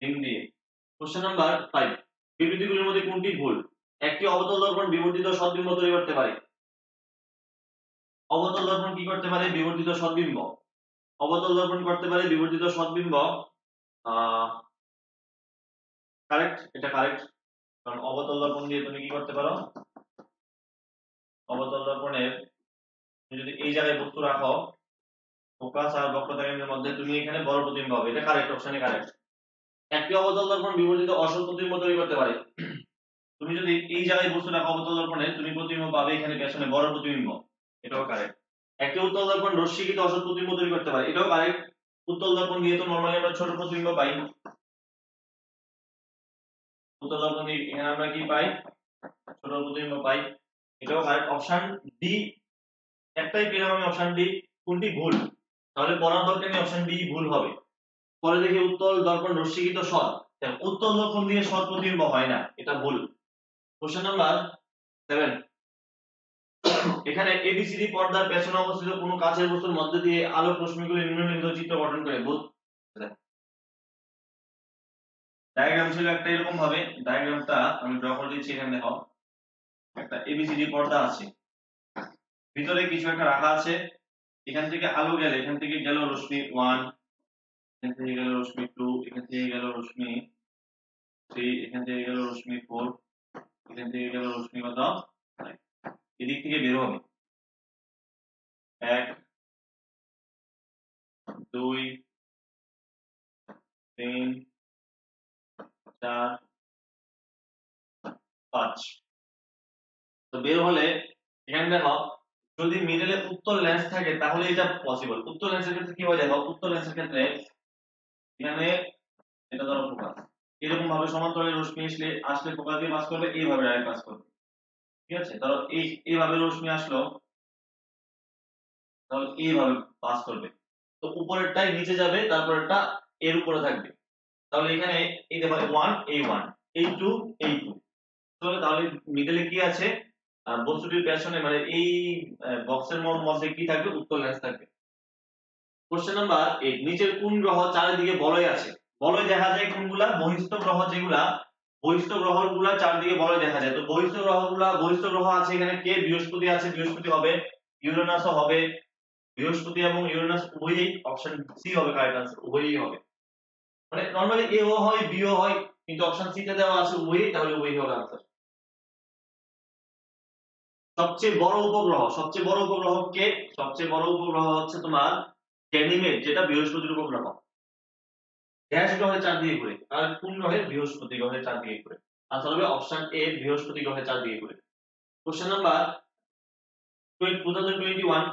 জিঙ্ক দিয়ে। কোশ্চেন নাম্বার 5, বিবৃতিগুলির মধ্যে কোনটি ভুল? একটি অবতল দর্পণ বিবর্তিত সদ্বিম্ব তৈরি করতে পারে। অবতল দর্পণ কি করতে পারে? বিবর্তিত সদ্বিম্ব। অবতল দর্পণ করতে পারে বিবর্তিত সদ্বিম্ব। কারেক্ট, এটা কারেক্ট। কারণ অবতল দর্পণ দিয়ে তুমি কি করতে পারো? অবতল দর্পণের তুমি যদি এই জায়গায় বস্তু রাখো ফোকাস আর বক্রতা কেন্দ্রের মধ্যে, তুমি এখানে বড় প্রতিবিম্ব হবে, এটা কারেক্ট, অপশনে কারেক্ট। একটি অবতল দর্পণ বিবর্তিত অসল প্রতিবিম্ব তৈরি করতে পারে। তুমি যদি এই জায়গায় বস্তু রাখো অবতল দর্পণে, তুমি প্রতিবিম্ব পাবে এখানে পেছনে বড় প্রতিবিম্ব, এটাও কারেক্ট। একটি উত্তল দর্পণ রশ্মিকৃত অসল প্রতিবিম্ব তৈরি করতে পারে, এটাও কারেক্ট। উত্তল দর্পণ দিয়ে তো নরমালি আমরা ছোট প্রতিবিম্ব পাই। উত্তল দর্পণ দিয়ে এখানে আমরা কি পাই? ছোট প্রতিবিম্ব পাই, এটাও কারেক্ট, অপশন ডি। একটাই পেলাম আমি, অপশন ডি। কোনটি ভুল? তাহলে পড়ার দরকার নেই, অপশন ডি ভুল হবে। পরে দেখি উত্তল দর্পণ রশ্মিকৃত সৎ, উত্তল দর্পণ দিয়ে সৎ প্রতিবিম্ব হয় না, এটা ভুল। কোশ্চেন নাম্বার 7, এখানে এবিসিডি পর্দার পেছনে অবস্থিত কোন কাচের বস্তুর মধ্যে দিয়ে আলোক রশ্মিগুলি নিম্নলিখিত চিত্র গঠন করে। ডায়াগ্রাম ছিল একটা এরকম ভাবে, ডায়াগ্রামটা আমি ড্র করে দিচ্ছি। এখানে দেখো একটা এবিসিডি পর্দা আছে, ভিতরে কিছু একটা রাখা আছে, এখান থেকে আলো গেলে এখান থেকে গেল রশ্মি 1, এখান থেকে গেল রশ্মি 2, এখান থেকে গেল রশ্মি 3, এখান থেকে গেল রশ্মি 4, এখান থেকে গেল রশ্মি কত 5। এদিক থেকে বের হবে 1 2 3 4 5। তো বের হলে এখানে দেখো যদি মিডলে উত্তল লেন্স থাকে তাহলে এটা পসিবল। উত্তল লেন্সের ক্ষেত্রে কি হয় দেখো, উত্তল লেন্সের ক্ষেত্রে এখানে এটা ধরো ফোকাস, এরকম ভাবে সমান্তরালে রশ্মি আসলে ফোকাস দিয়ে পাস করবে, এইভাবে ডাইরেক্ট পাস করবে, ঠিক আছে? ধরো এইভাবে রশ্মি আসলো, তাহলে এইভাবে পাস করবে, তো উপরেরটাই নিচে যাবে, তারপরেরটা এর উপরে থাকবে। তাহলে এখানে এই দেখো 1 A1 A2 A2, তাহলে মিডলে কি আছে? বস্তুটির পেছনে মানে এই বক্সের মধ্যে কি থাকবে? উত্তল লেন্স থাকবে। কোশ্চেন নাম্বার 8, নিচের কোন গ্রহ চারিদিকে বলয় আছে? বলয় দেখা যায় কোনগুলা? বহিস্থ গ্রহ যেগুলা, বহিস্থ গ্রহগুলা চারদিকে বলয় দেখা যায়। তো বহিস্থ গ্রহ আছে এখানে কে? বৃহস্পতি আছে, বৃহস্পতি হবে, ইউরেনাসও হবে, বৃহস্পতি এবং ইউরেনাস উভয়ই, অপশন সি হবে কারেক্ট আনসার, উভয়ই হবে। মানে নরমালি এ ও হয় বি ও হয়, কিন্তু অপশন সি তে দেওয়া আছে উভয়ই, তাহলে উভয়ই হবে আনসার। সবচেয়ে বড় উপগ্রহ কে? সবচেয়ে বড় উপগ্রহ হচ্ছে তোমার গ্যানিমেড, যেটা বৃহস্পতির উপগ্রহ। গ্যাস গ্রহের চারদিকে ঘুরে, আর কোন গ্রহে? বৃহস্পতি গ্রহের চারদিকে ঘুরে। আনসার হবে অপশন এ, বৃহস্পতি গ্রহের চারদিকে ঘুরে। কোশ্চেন নাম্বার 2021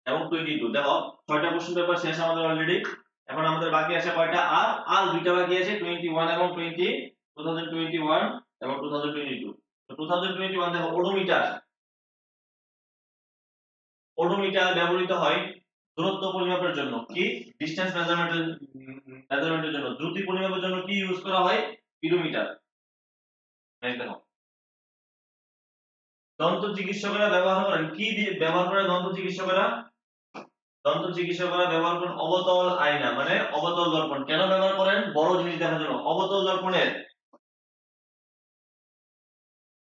এবং 22, দেখো 6টা কোশ্চেন পেপার শেষ আমাদের অলরেডি। এখন আমাদের বাকি আছে কয়টা? আর দুইটা বাকি আছে, 21 এবং 2021 এবং 2022। তো 2021 দেখো ওডোমিটার ব্যবহৃত হয় দূরত্ব পরিমাপের জন্য, কি? ডিসটেন্স মেজারমেন্টের জন্য। দ্রুতি পরিমাপের জন্য কি ইউজ করা হয়? পিরোমিটার। নেক্সট দেখো, দন্ত চিকিৎসকেরা ব্যবহার করেন কি দিয়ে? ব্যবহার করে দন্ত চিকিৎসকেরা ব্যবহার করেন অবতল আয়না, মানে অবতল দর্পণ। কেন ব্যবহার করেন? বড় জিনিস দেখার জন্য। অবতল দর্পণের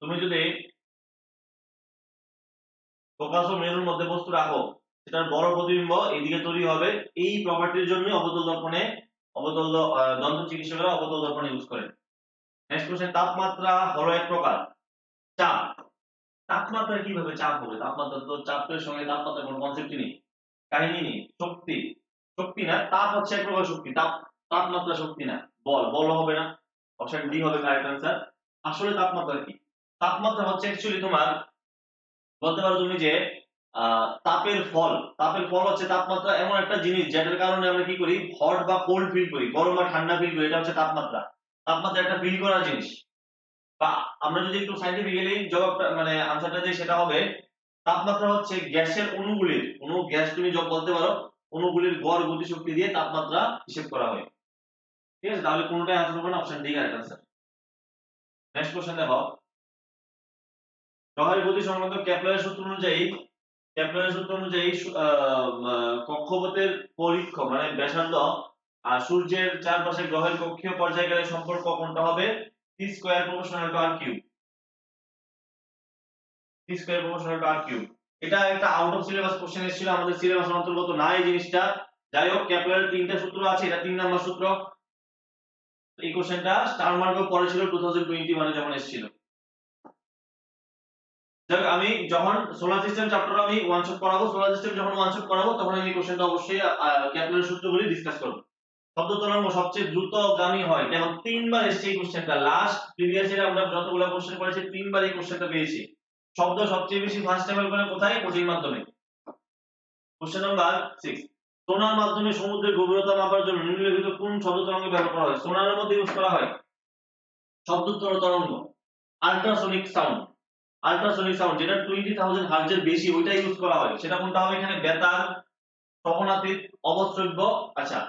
তুমি যদি ফোকাস ও মেরুর মধ্যে বস্তু রাখো, সেটার বড় প্রতিবিম্ব এইদিকে তৈরি হবে। এই প্রপার্টির জন্য দন্ত চিকিৎসকেরা অবতল দর্পণ ইউজ করেন। নেক্সট কোশ্চেন, তাপমাত্রা হলো এক প্রকার চাপ। তাপমাত্রা কিভাবে চাপ হবে? তাপমাত্রা তো, চাপের সঙ্গে তাপমাত্রার কোনো কনসেপ্টই নেই, কাহিনী নেই। শক্তি না, তাপ হচ্ছে এক প্রকার শক্তি। তাপমাত্রা শক্তি না, বল হবে না। অপশন ডি হবে কারেক্ট আনসার। আসলে তাপমাত্রা কি? তাপমাত্রা হচ্ছে অ্যাকচুয়ালি তোমার বলতে পারো তুমি যে তাপের ফল হচ্ছে তাপমাত্রা এমন একটা জিনিস যেটার কারণে আমরা কি করি হট বা কোল্ড ফিল করি, গরম বা ঠান্ডা ফিল করি, এটা হচ্ছে তাপমাত্রা। তাপমাত্রা একটা ফিল করার জিনিস। বা আমরা যদি একটু সাইন্টিফিক্যালি জবাবটা মানে আনসারটা দিই সেটা হবে তাপমাত্রা হচ্ছে গ্যাসের অণুগুলির, গ্যাস তুমি যখন বলতে পারো অণুগুলির গড় গতিশক্তি দিয়ে তাপমাত্রা হিসেব করা হয়। ঠিক আছে, তাহলে কোনটাই আনসার হবে না, option D correct answer. Next question দেখো, গ্রহের গতি সংক্রান্ত কেপলারের সূত্র অনুযায়ী কক্ষপথের পরীক্ষ মানে ব্যাসার্ধ আর সূর্যের চারপাশে গ্রহের কক্ষীয় পর্যায়কালের সম্পর্ক কোনটা হবে? T square proportional to R cube. T square proportional to R cube. এটা একটা আউট অফ সিলেবাস কোশ্চেন এসেছিল, আমাদের সিলেবাসের অন্তর্গত না এই জিনিসটা। যাই হোক, কেপলারের তিনটা সূত্র আছে, এটা 3 নাম্বার সূত্র। এই কোশ্চেনটা স্টার মার্কও পড়েছিল 2021 এ যখন এসেছিল। যাক, আমি যখন সোলার সিস্টেম চ্যাপ্টার আমি ওয়ান শট করাবো, সোলার সিস্টেম যখন ওয়ান শট করাবো তখন আমি কোশ্চেনটা অবশ্যই কেপলারের সূত্রগুলি ডিসকাস করব। শব্দ তরঙ্গ সবচেয়ে দ্রুতগামী হয়, যেমন 3বার এসেছে এই কোশ্চেনটা। লাস্ট প্রিভিয়াস ইয়ারে আমরা যতগুলো কোশ্চেন করেছি 3বার এই কোশ্চেনটা পেয়েছি। শব্দ সবচেয়ে বেশি ফাস্ট ট্রাভেল করে কোথায়? গতির মাধ্যমে। কোশ্চেন নাম্বার 6, সোনার মাধ্যমে সমুদ্রের গভীরতা মাপার জন্য নিম্নলিখিত কোন শব্দ তরঙ্গ ব্যবহার করা হয়? সোনারের মধ্যে ইউজ করা হয় শব্দ তরঙ্গ, আল্ট্রাসোনিক সাউন্ড। আল্ট্রাসোনিক সাউন্ড যেটা 20,000 হার্টজের বেশি ওইটা ইউজ করা হয়। সেটা কোনটা হবে এখানে? বেতার, শ্রবণাতীত, অবশ্রব্য। আচ্ছা,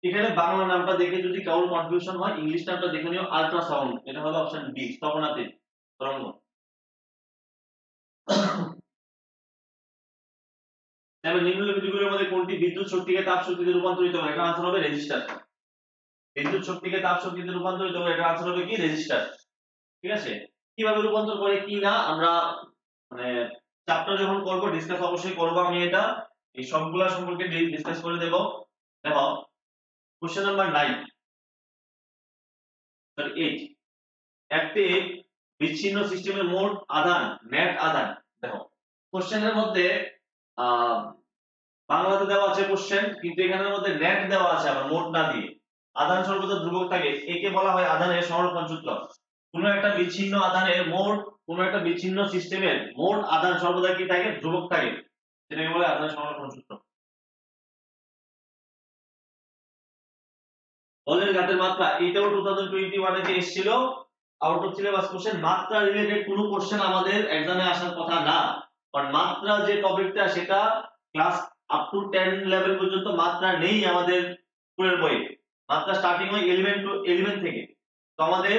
এখানে বাংলা নামটা দেখে যদি কারোর কনফিউশন হয় ইংলিশ নামটা দেখে নিও, আল্ট্রাসাউন্ড। এটা হবে অপশন বি, শ্রবণাতীত তরঙ্গ। এবার নিম্নলিখিতগুলোর মধ্যে কোনটি বিদ্যুৎ শক্তিকে তাপ শক্তিতে রূপান্তরিত করে? এটা আনসার হবে রেজিস্টার। বিদ্যুৎ শক্তিকে তাপ শক্তিতে রূপান্তরিত করে, এটা আনসার হবে কি? রেজিস্টার। ঠিক আছে, কিভাবে রূপান্তর করে কি না আমরা মানে চ্যাপ্টার যখন করব ডিসকাস অবশ্যই করব, আমি এটা এই সবগুলা সম্পর্কে ডিসকাস করে দেব। দেখো কোশ্চেন নাম্বার 9 সরি 8, একটি বিচ্ছিন্ন সিস্টেমের মোট আধান নেট আধান। দেখো কোশ্চেনের মধ্যে আহ বাংলাতে দেওয়া আছে কোশ্চেন, কিন্তু এখানের মধ্যে নেট দেওয়া আছে আবার মোট না দিয়ে। আধান সর্বদা ধ্রুবক থাকে, একে বলা হয় আধানের সংরক্ষণ সূত্র। কোন একটা বিচ্ছিন্ন আধানের মোট, কোন একটা বিচ্ছিন্ন সিস্টেমের মোট আধান সর্বদা কি থাকে? ধ্রুবক থাকে, সেটাকে বলে আধানের সংরক্ষণ সূত্র। বলের ঘাতের মাত্রা, এটাও 2021 এ এসেছিল আউট অফ সিলেবাস কোশ্চেন। মাত্রা রিলেটেড কোনো কোশ্চেন আমাদের এক্সামে আসার কথা না, কারণ মাত্রা যে টপিকটা সেটা ক্লাস আপ টু 10 লেভেল পর্যন্ত মাত্রা নেই আমাদের স্কুলের বইয়ে। মাত্রা স্টার্টিং হয় 11 থেকে, তো আমাদের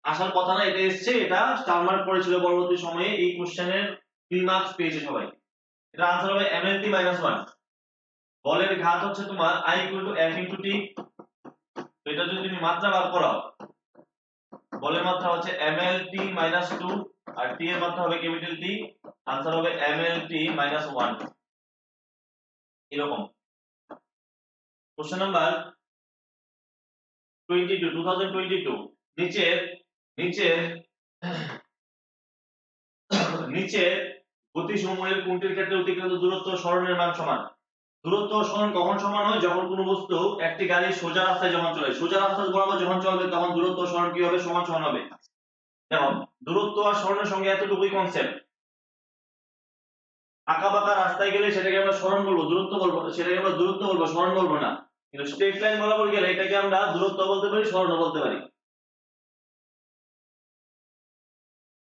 আসার কথা না, এটা এসছে, এটা স্টার মার্ক পড়েছিল পরবর্তী সময়ে। এই কোশ্চেনের 3 মার্কস পেয়েছে সবাই। এটা आंसर হবে mlt -1। বলের ঘাত হচ্ছে তোমার I F * T। তো এটা যদি তুমি মাত্রা বার করো, বলের মাত্রা হচ্ছে mlt -2 আর t এর মাত্রা হবে ক্যাপিটাল T, आंसर হবে mlt -1। এরকম। কোশ্চেন নাম্বার 22, 2022, নিচের নিচের নিচের গতিসমূহের কোনটির ক্ষেত্রে অতিক্রান্ত দূরত্ব সরণের মান সমান? দূরত্ব সরণ কখন সমান হয়? যখন কোনো বস্তু একটি গাড়ি সোজা রাস্তায় যখন চলে, সোজা রাস্তা বরাবর যখন চলবে তখন দূরত্ব সরণ কি হবে? সমান সমান হবে। দেখো দূরত্ব আর সরণের সঙ্গে এতটুকুই কনসেপ্ট। আঁকা বাঁকা রাস্তায় গেলে সেটাকে আমরা সরণ বলবো, দূরত্ব বলবো, সেটাকে আমরা দূরত্ব বলবো, সরণ বলবো না। কিন্তু স্ট্রেট লাইন বরাবর গেলে এটাকে আমরা দূরত্ব বলতে পারি, সরণও বলতে পারি।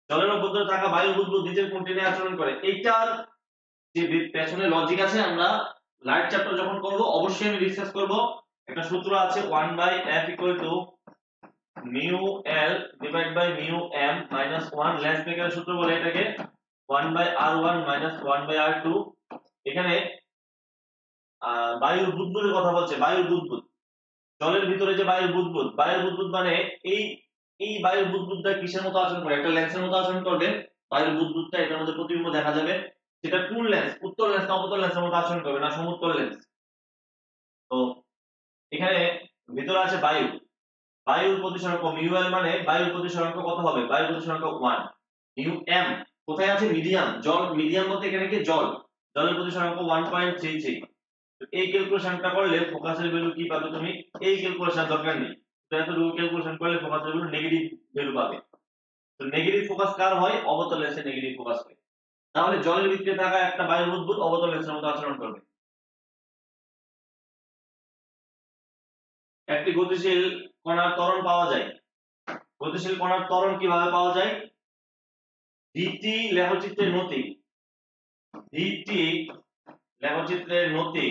জলের অভ্যন্তরে থাকা বায়ুর বুদবুদ নিচের কোনটি নিয়ে আচরণ করে? এইটার যে পেছনে লজিক আছে, আমরা লাইট চ্যাপ্টার যখন করব অবশ্যই আমি ডিসকাস করব। একটা সূত্র আছে 1/f = mu l divide by mu m minus 1 lens মেকারের সূত্র বলে এটাকে 1/r1 মাইনাস 1/r2। এখানে বায়ুর বুদবুদের কথা বলছে, বায়ুর বুদবুদ, জলের ভিতরে যে বায়ুর বুদবুদ মানে এই এই বায়ুর বুদবুদটা কিসের মতো আচরণ করে? একটা লেন্সের মতো আচরণ করবে। বায়ুর বুদবুদটা এটার মধ্যে প্রতিবিম্ব দেখা যাবে। সেটা কোন লেন্স? উত্তল লেন্স না অবতল লেন্সের মতো আচরণ করবে, না সমুত্তল লেন্স। তো এখানে ভিতরে আছে বায়ু, বায়ুর প্রতিসরাঙ্ক মিউ মানে বায়ুর প্রতিসরাঙ্ক কত হবে? বায়ুর প্রতিসরাঙ্ক 1। মিউ m কোথায় আছে? মিডিয়াম, জল মিডিয়াম বলতে এখানে কি জল, জলের প্রতিসরাঙ্ক 1.33। তো এই ক্যালকুলেশনটা করলে ফোকাসের ভ্যালু কি পাবে তুমি? এই ক্যালকুলেশন দরকার নেই, তো এত রুল ক্যালকুলেশন করলে ফোকাসের ভ্যালু নেগেটিভ ভ্যালু পাবে। তো নেগেটিভ ফোকাস কার হয়? অবতল লেন্সে নেগেটিভ ফোকাস হয়। তাহলে জলের ভিতরে থাকা একটা বায়ুর বুদবুদ অবতল লেন্সের মতো আচরণ করবে। একটি গতিশীল কণার ত্বরণ পাওয়া যায়। গতিশীল কণার ত্বরণ কিভাবে পাওয়া যায়? ভিটি লেখচিত্রের নতি, ভিটি লেখচিত্রের নতি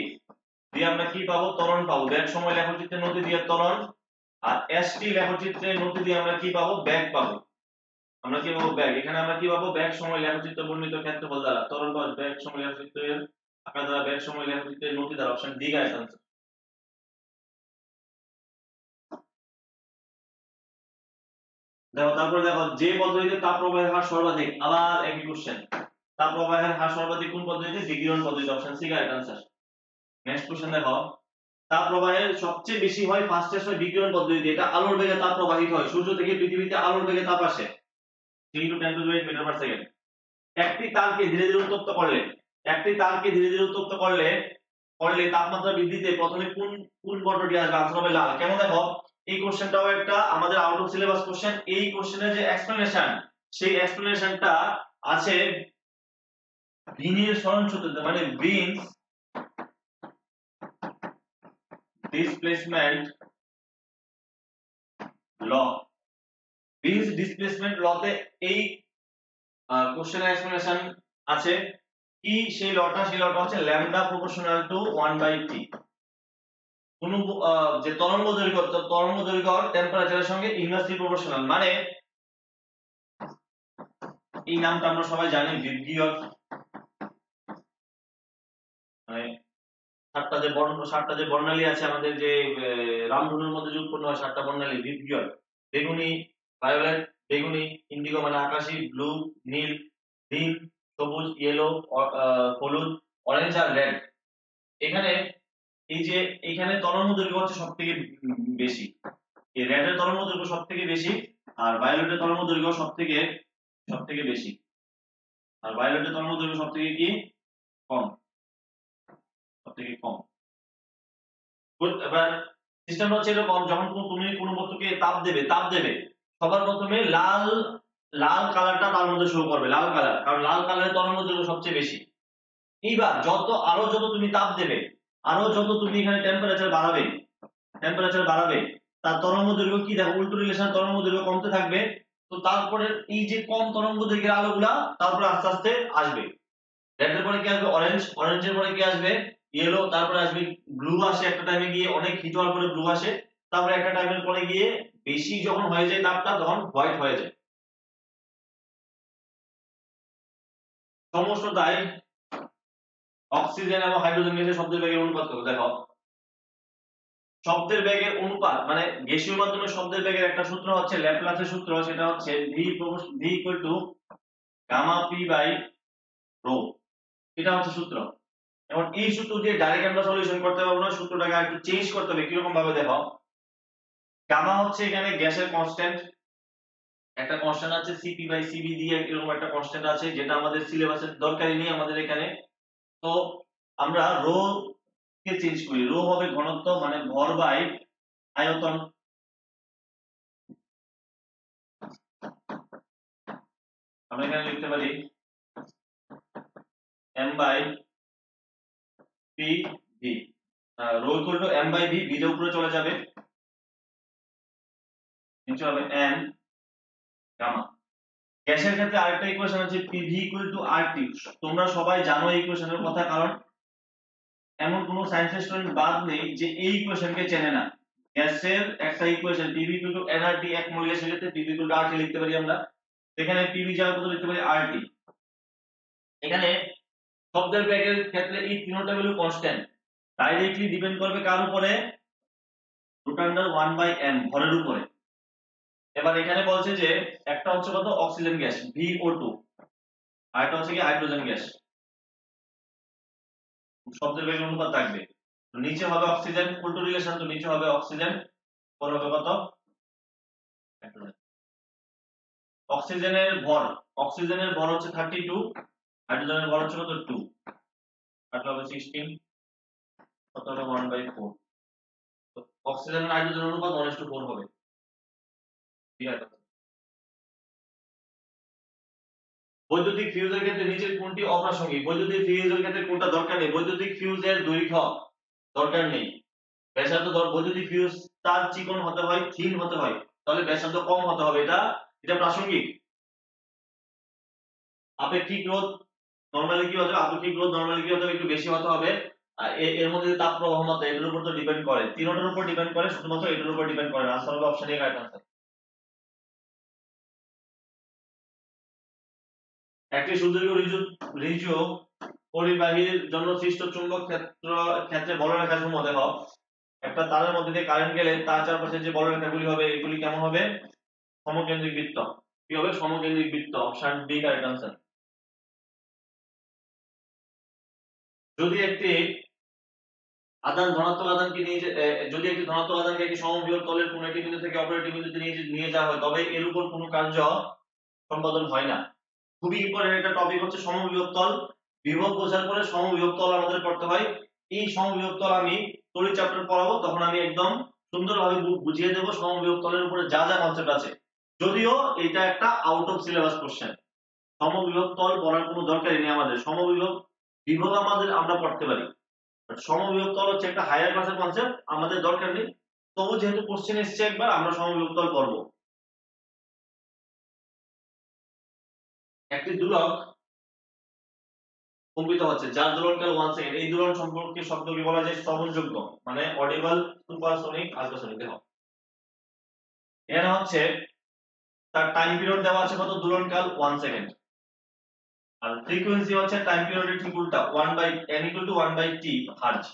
দিয়ে আমরা কি পাবো? ত্বরণ পাবো। ব্যাক সময় লেখচিত্রের নতি দিয়ে ত্বরণ, আর এসটি লেখচিত্রের নতি দিয়ে আমরা কি পাবো? ব্যাক পাবো। আমরা কি পাবো? ব্যাক। এখানে আমরা কি পাবো? ব্যাক সময় লেখচিত্র বর্ণিত ক্ষেত্রফল দ্বারা ত্বরণ পাবো, ব্যাক সময় লেখচিত্রের আকার দ্বারা, ব্যাক সময় লেখচিত্রের নতি দ্বারা। Option D guys answer. দেখো তারপরে দেখো, যে পদ্ধতিতে তাপ প্রবাহের হার সর্বাধিক, আবার একই কোশ্চেন। তাপ প্রবাহের হার সর্বাধিক কোন পদ্ধতিতে? বিকিরণ পদ্ধতি। Option C guys answer. Next question দেখো, তাপ প্রবাহের সবচেয়ে বেশি হয় ফাস্টেস্ট হয় বিকিরণ পদ্ধতিতে। এটা আলোর বেগে তাপ প্রবাহিত হয়। সূর্য থেকে পৃথিবীতে আলোর বেগে তাপ আসে 3 × 10⁻⁸ মিটার পার সেকেন্ড। একটি তারকে ধীরে ধীরে উত্তপ্ত করলে, একটি তারকে ধীরে ধীরে উত্তপ্ত করলে করলে তাপমাত্রা বৃদ্ধিতে প্রথমে কোন কোন বর্ণটি আসবে? আনসার হবে লাল। কেন? দেখো এই কোশ্চেনটাও একটা আমাদের আউট অফ সিলেবাস কোশ্চেন। এই কোশ্চেনের যে এক্সপ্লেনেশন, সেই এক্সপ্লেনেশনটা আছে ভিনের সরণ সূত্রতে, মানে ভিনস ডিসপ্লেসমেন্ট ল। ভিনস ডিসপ্লেসমেন্ট লতে এই কোশ্চেনের এক্সপ্লেনেশন আছে। কি সেই লটা? সেই লটা হচ্ছে ল্যামডা প্রপোর্শনাল টু 1/t। কোন যে তরঙ্গ দৈর্ঘ্য টেম্পারেচারের সঙ্গে ইনভার্সলি প্রপোর্শনাল। মানে এই নামটা আমরা সবাই জানি, ভিবজিয়র। মানে সাতটা যে বর্ণালী আছে আমাদের, যে রামধনুর মধ্যে যে উৎপন্ন হয় সাতটা বর্ণালী, ভিবজিয়র। বেগুনি, ভায়োলেট, বেগুনি, ইন্ডিগো মানে আকাশী, ব্লু, নীল, গ্রিন, সবুজ, ইয়েলো, হলুদ, অরেঞ্জ আর রেড। এখানে এই যে এখানে তরঙ্গ দৈর্ঘ্য হচ্ছে সবথেকে বেশি। এই রেড এর তরঙ্গ দৈর্ঘ্য সবথেকে বেশি, আর ভায়োলেটের তরঙ্গ দৈর্ঘ্য সবথেকে বেশি, আর ভায়োলেটের তরঙ্গ দৈর্ঘ্য সবথেকে কি? কম, সবথেকে কম। গুড। এবার সিস্টেম হচ্ছে এরকম, যখন তুমি কোনো বস্তুকে তাপ দেবে সবার প্রথমে লাল লাল কালারটা তার মধ্যে শো করবে, লাল কালার, কারণ লাল কালারের তরঙ্গ দৈর্ঘ্য সবচেয়ে বেশি। এইবার যত তুমি তাপ দেবে, আরো যত তুমি এখানে টেম্পারেচার বাড়াবে, তার তরঙ্গ দৈর্ঘ্য কি? দেখো উল্টো রিলেশন, তরঙ্গ দৈর্ঘ্য কমতে থাকবে। তো তারপরে এই যে কম তরঙ্গ দৈর্ঘ্যের আলোগুলা তারপরে আস্তে আস্তে আসবে। রেড এর পরে কি আসবে? অরেঞ্জ, অরেঞ্জের পরে কি আসবে? ইয়েলো, তারপরে আসবে ব্লু। আসে একটা টাইমে গিয়ে, অনেক হিট হওয়ার পরে ব্লু আসে। তারপরে একটা টাইমের পরে গিয়ে বেশি যখন হয়ে যায় তাপটা, তখন হোয়াইট হয়ে যায়। সমস্ত তাই অক্সিজেন এবং হাইড্রোজেন গ্যাসের শব্দের বেগের অনুপাত কত? দেখো শব্দের বেগের অনুপাত মানে গ্যাসীয় মাধ্যমে শব্দের বেগের একটা সূত্র হচ্ছে ল্যাপ্লাসের সূত্র, সেটা হচ্ছে v equal to gamma P by rho. এটা হচ্ছে সূত্র। এখন এই সূত্র দিয়ে ডাইরেক্ট আমরা সলিউশন করতে পারবো না, সূত্রটাকে একটু চেঞ্জ করতে হবে। কিরকম ভাবে? দেখো গামা হচ্ছে এখানে গ্যাসের কনস্ট্যান্ট, একটা কনস্ট্যান্ট আছে সিপি বাই সিবি দিয়ে এরকম একটা কনস্ট্যান্ট আছে, যেটা আমাদের সিলেবাসের দরকারই নেই আমাদের এখানে। তো আমরা রো কে চেঞ্জ করি, রো হবে ঘনত্ব মানে ভর বাই আয়তন। আমরা এখানে লিখতে পারি m by P V. Rho equal to m by V, V টা উপরে চলে যাবে, নিচে হবে m গামা। গ্যাসের ক্ষেত্রে আরেকটা ইকুয়েশন আছে পিভি ইকুয়াল টু আরটি। তোমরা সবাই জানো এই ইকুয়েশনের কথা, কারণ এমন কোন সায়েন্স স্টুডেন্ট বাদ নেই যে এই ইকুয়েশনকে চেনে না। গ্যাসের একটা equation PV equal to nRT, এক মোল গ্যাসের ক্ষেত্রে পিভি ইকুয়াল টু আরটি লিখতে পারি আমরা। এখানে পিভি যাওয়ার কত লিখতে পারি? আরটি। এখানে শব্দের বেগের ক্ষেত্রে এই তিনটা ভ্যালু কনস্ট্যান্ট, ডাইরেক্টলি ডিপেন্ড করবে কার উপরে? √1/m, ভরের উপরে। এবার এখানে বলছে যে একটা হচ্ছে কত? অক্সিজেন গ্যাস VO2, আর একটা হচ্ছে কি হাইড্রোজেন গ্যাস। শব্দের বেগের অনুপাত থাকবে, তো নিচে হবে অক্সিজেন, উল্টো রিলেশন, তো নিচে হবে অক্সিজেন, পরে হবে কত? হাইড্রোজেন। অক্সিজেনের ভর হচ্ছে 32, হাইড্রোজেনের ভর হচ্ছে কত? 2, কাটলে হবে 16, কত হবে? 1/4। তো অক্সিজেন আর হাইড্রোজেনের অনুপাত 1:4 হবে। ঠিক আছে। বৈদ্যুতিক ফিউজের ক্ষেত্রে নিচের কোনটি অপ্রাসঙ্গিক? বৈদ্যুতিক ফিউজের ক্ষেত্রে কোনটা দরকার নেই? বৈদ্যুতিক ফিউজের দৈর্ঘ্য দরকার নেই। ব্যাসার্ধ বৈদ্যুতিক ফিউজ তার চিকন হতে হয়, থিন হতে হয়, তাহলে ব্যাসার্ধ কম হতে হবে, এটা প্রাসঙ্গিক। আপেক্ষিক রোধ নরমালি কি হতে হবে? আপেক্ষিক রোধ নরমালি কি হতে হবে? একটু বেশি হতে হবে। এর মধ্যে তাপ প্রবাহ মাত্রা এটার উপর তো ডিপেন্ড করে, তিনটার উপর ডিপেন্ড করে, শুধুমাত্র এটার উপর ডিপেন্ড করে না। আনসার হবে অপশন এ রাইট আনসার। একটি সুদীর্ঘ ঋজু পরিবাহীর জন্য সৃষ্ট চুম্বক ক্ষেত্রে বলরেখা সমূহ দেখো। একটা তারের মধ্যে দিয়ে কারেন্ট গেলে তার চারপাশে যে বলরেখাগুলি হবে এগুলি কেমন হবে? সমকেন্দ্রিক বৃত্ত। কি হবে? সমকেন্দ্রিক বৃত্ত। Option B correct answer. যদি একটি আধান ধনাত্মক আধানকে যদি একটি ধনাত্মক আধানকে একটি সমবিভব তলের কোন একটি বিন্দু থেকে অপর একটি বিন্দুতে নিয়ে যাওয়া হয়, তবে এর উপর কোনো কার্য সম্পাদন হয় না। খুবই ইম্পর্টেন্ট একটা টপিক হচ্ছে সমবিভব তল। বিভব বোঝার পরে সমবিভব তল আমাদের পড়তে হয়। এই সমবিভব তল আমি তড়িৎ চ্যাপ্টার পড়াবো, তখন আমি একদম সুন্দরভাবে বুঝিয়ে দেব সমবিভব তলের উপরে যা যা কনসেপ্ট আছে। যদিও এটা একটা আউট অফ সিলেবাস কোশ্চেন, সমবিভব তল পড়ার কোনো দরকারই নেই আমাদের। বিভব আমরা পড়তে পারি, সমবিভব তল হচ্ছে একটা হায়ার ক্লাসের কনসেপ্ট, আমাদের দরকার নেই। তবু যেহেতু কোশ্চেন এসেছে একবার, আমরা সমবিভব তল পড়বো। একটি দোলক কম্পিত হচ্ছে যার দোলনকাল 1 সেকেন্ড, এই দোলন সম্পর্কে শব্দকে বলা যায় শ্রবণযোগ্য, মানে অডিবল, সুপারসনিক, আল্ট্রাসনিক। দেখো এখানে হচ্ছে তার টাইম পিরিয়ড দেওয়া আছে কত? দোলনকাল 1 সেকেন্ড। আর ফ্রিকোয়েন্সি হচ্ছে টাইম পিরিয়ডের ঠিক উল্টা, 1/n = 1/t হার্জ।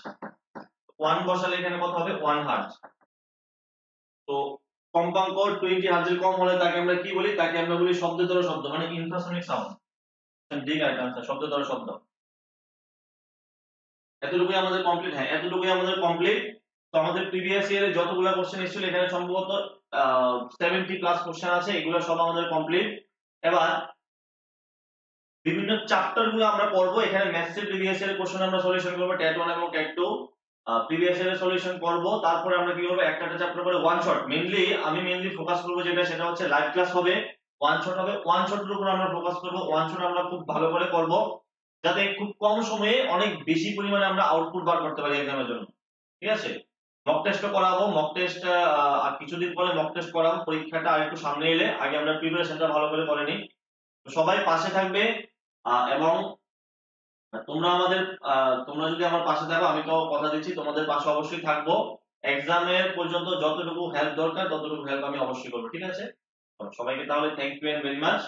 1 বসালে এখানে কত হবে? 1 হার্জ। তো কম্পাঙ্ক 20 হার্জের কম হলে তাকে আমরা কি বলি? তাকে আমরা বলি শব্দতর শব্দ, মানে ইনফ্রাসনিক সাউন্ড। ঠিক আছে আনসার, শব্দতর শব্দ। এতটুকুই আমাদের কমপ্লিট। হ্যাঁ, এতটুকুই আমাদের কমপ্লিট। তো আমাদের প্রিভিয়াস ইয়ারে যতগুলা কোশ্চেন এসেছিল এখানে সম্ভবত 70 প্লাস কোশ্চেন আছে, এগুলো সব আমাদের কমপ্লিট। এবার বিভিন্ন চ্যাপ্টার গুলো আমরা পড়বো। এখানে ম্যাথস এর প্রিভিয়াস ইয়ারের কোশ্চেন আমরা সলিউশন করব, টেট 1 এবং টেট 2 প্রিভিয়াস ইয়ারের সলিউশন করব। তারপরে আমরা কি করব? একটা চ্যাপ্টার করে ওয়ান শট। আমি মেইনলি ফোকাস করব সেটা হচ্ছে লাইভ ক্লাস হবে, ওয়ান শট হবে। ওয়ান শটের উপর আমরা ফোকাস করব, ওয়ান শট আমরা খুব ভালো করে করব, যাতে খুব কম সময়ে অনেক বেশি পরিমাণে আমরা আউটপুট বার করতে পারি এক্সামের জন্য। ঠিক আছে? মক টেস্টও করাবো, মক টেস্ট আর কিছুদিন পরে মক টেস্ট করাবো, পরীক্ষাটা আরেকটু সামনে এলে। আগে আমরা প্রিপারেশনটা ভালো করে করে নিই। তো সবাই পাশে থাকবে, এবং তোমরা যদি আমার পাশে থাকো, আমি তো কথা দিচ্ছি তোমাদের পাশে অবশ্যই থাকবো। এক্সামের পর্যন্ত যতটুকু হেল্প দরকার ততটুকু হেল্প আমি অবশ্যই করবো। ঠিক আছে? সবাইকে তাহলে thank you and very much.